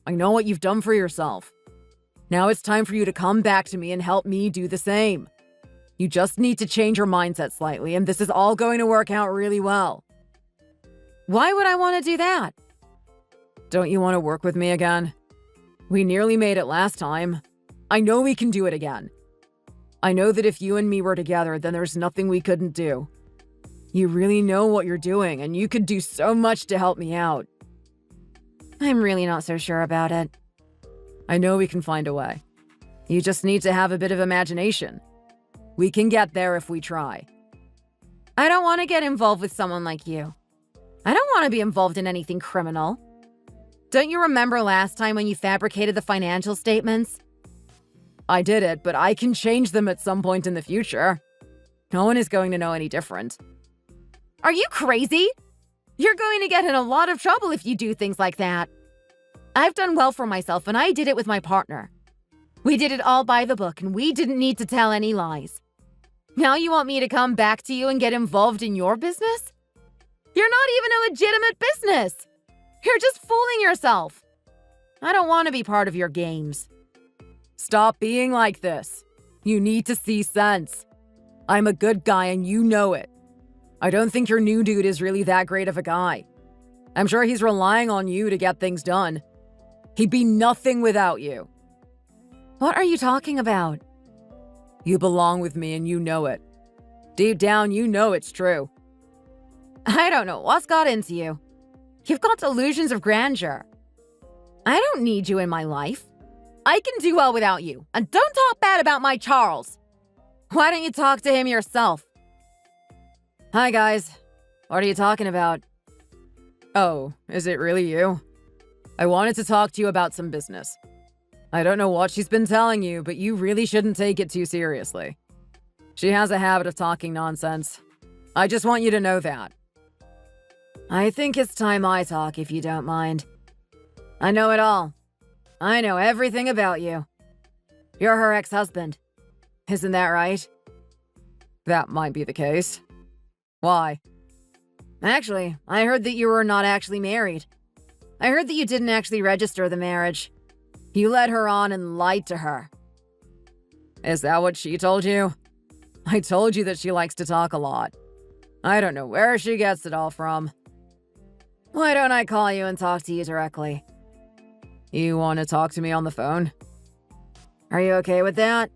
I know what you've done for yourself. Now it's time for you to come back to me and help me do the same. You just need to change your mindset slightly, and this is all going to work out really well. Why would I want to do that? Don't you want to work with me again? We nearly made it last time. I know we can do it again. I know that if you and me were together, then there's nothing we couldn't do. You really know what you're doing, and you could do so much to help me out. I'm really not so sure about it. I know we can find a way. You just need to have a bit of imagination. We can get there if we try. I don't want to get involved with someone like you. I don't want to be involved in anything criminal. Don't you remember last time when you fabricated the financial statements? I did it, but I can change them at some point in the future. No one is going to know any different. Are you crazy? You're going to get in a lot of trouble if you do things like that. I've done well for myself, and I did it with my partner. We did it all by the book, and we didn't need to tell any lies. Now you want me to come back to you and get involved in your business? You're not even a legitimate business. You're just fooling yourself. I don't want to be part of your games. Stop being like this. You need to see sense. I'm a good guy and you know it. I don't think your new dude is really that great of a guy. I'm sure he's relying on you to get things done. He'd be nothing without you. What are you talking about? You belong with me and you know it. Deep down, you know it's true. I don't know what's got into you. You've got delusions of grandeur. I don't need you in my life. I can do well without you. And don't talk bad about my Charles. Why don't you talk to him yourself? Hi, guys. What are you talking about? Oh, is it really you? I wanted to talk to you about some business. I don't know what she's been telling you, but you really shouldn't take it too seriously. She has a habit of talking nonsense. I just want you to know that. I think it's time I talk, if you don't mind. I know it all. I know everything about you. You're her ex-husband. Isn't that right? That might be the case. Why? Actually, I heard that you were not actually married. I heard that you didn't actually register the marriage. You led her on and lied to her. Is that what she told you? I told you that she likes to talk a lot. I don't know where she gets it all from. Why don't I call you and talk to you directly? You want to talk to me on the phone? Are you okay with that?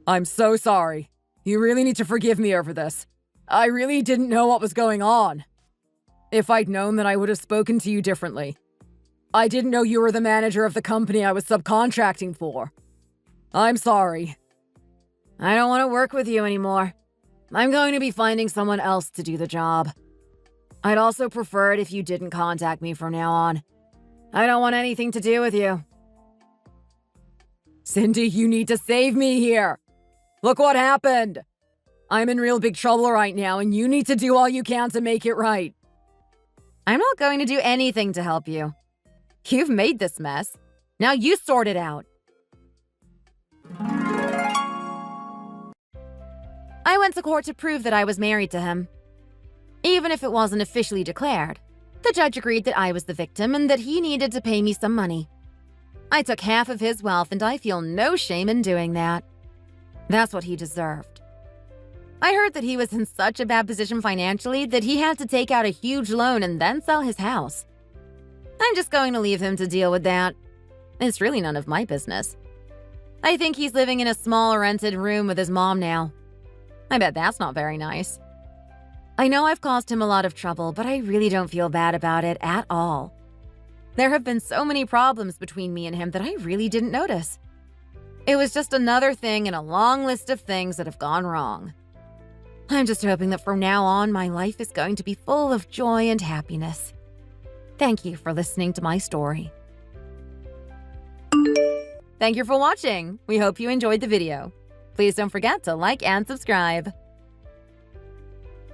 I'm so sorry. You really need to forgive me over this. I really didn't know what was going on. If I'd known, then I would have spoken to you differently. I didn't know you were the manager of the company I was subcontracting for. I'm sorry. I don't want to work with you anymore. I'm going to be finding someone else to do the job. I'd also prefer it if you didn't contact me from now on. I don't want anything to do with you. Cindy, you need to save me here. Look what happened. I'm in real big trouble right now, and you need to do all you can to make it right. I'm not going to do anything to help you. You've made this mess. Now you sort it out. I went to court to prove that I was married to him. Even if it wasn't officially declared, the judge agreed that I was the victim and that he needed to pay me some money. I took half of his wealth, and I feel no shame in doing that. That's what he deserved. I heard that he was in such a bad position financially that he had to take out a huge loan and then sell his house. I'm just going to leave him to deal with that. It's really none of my business. I think he's living in a small rented room with his mom now. I bet that's not very nice. I know I've caused him a lot of trouble, but I really don't feel bad about it at all. There have been so many problems between me and him that I really didn't notice. It was just another thing in a long list of things that have gone wrong. I'm just hoping that from now on, my life is going to be full of joy and happiness. Thank you for listening to my story. Thank you for watching. We hope you enjoyed the video. Please don't forget to like and subscribe.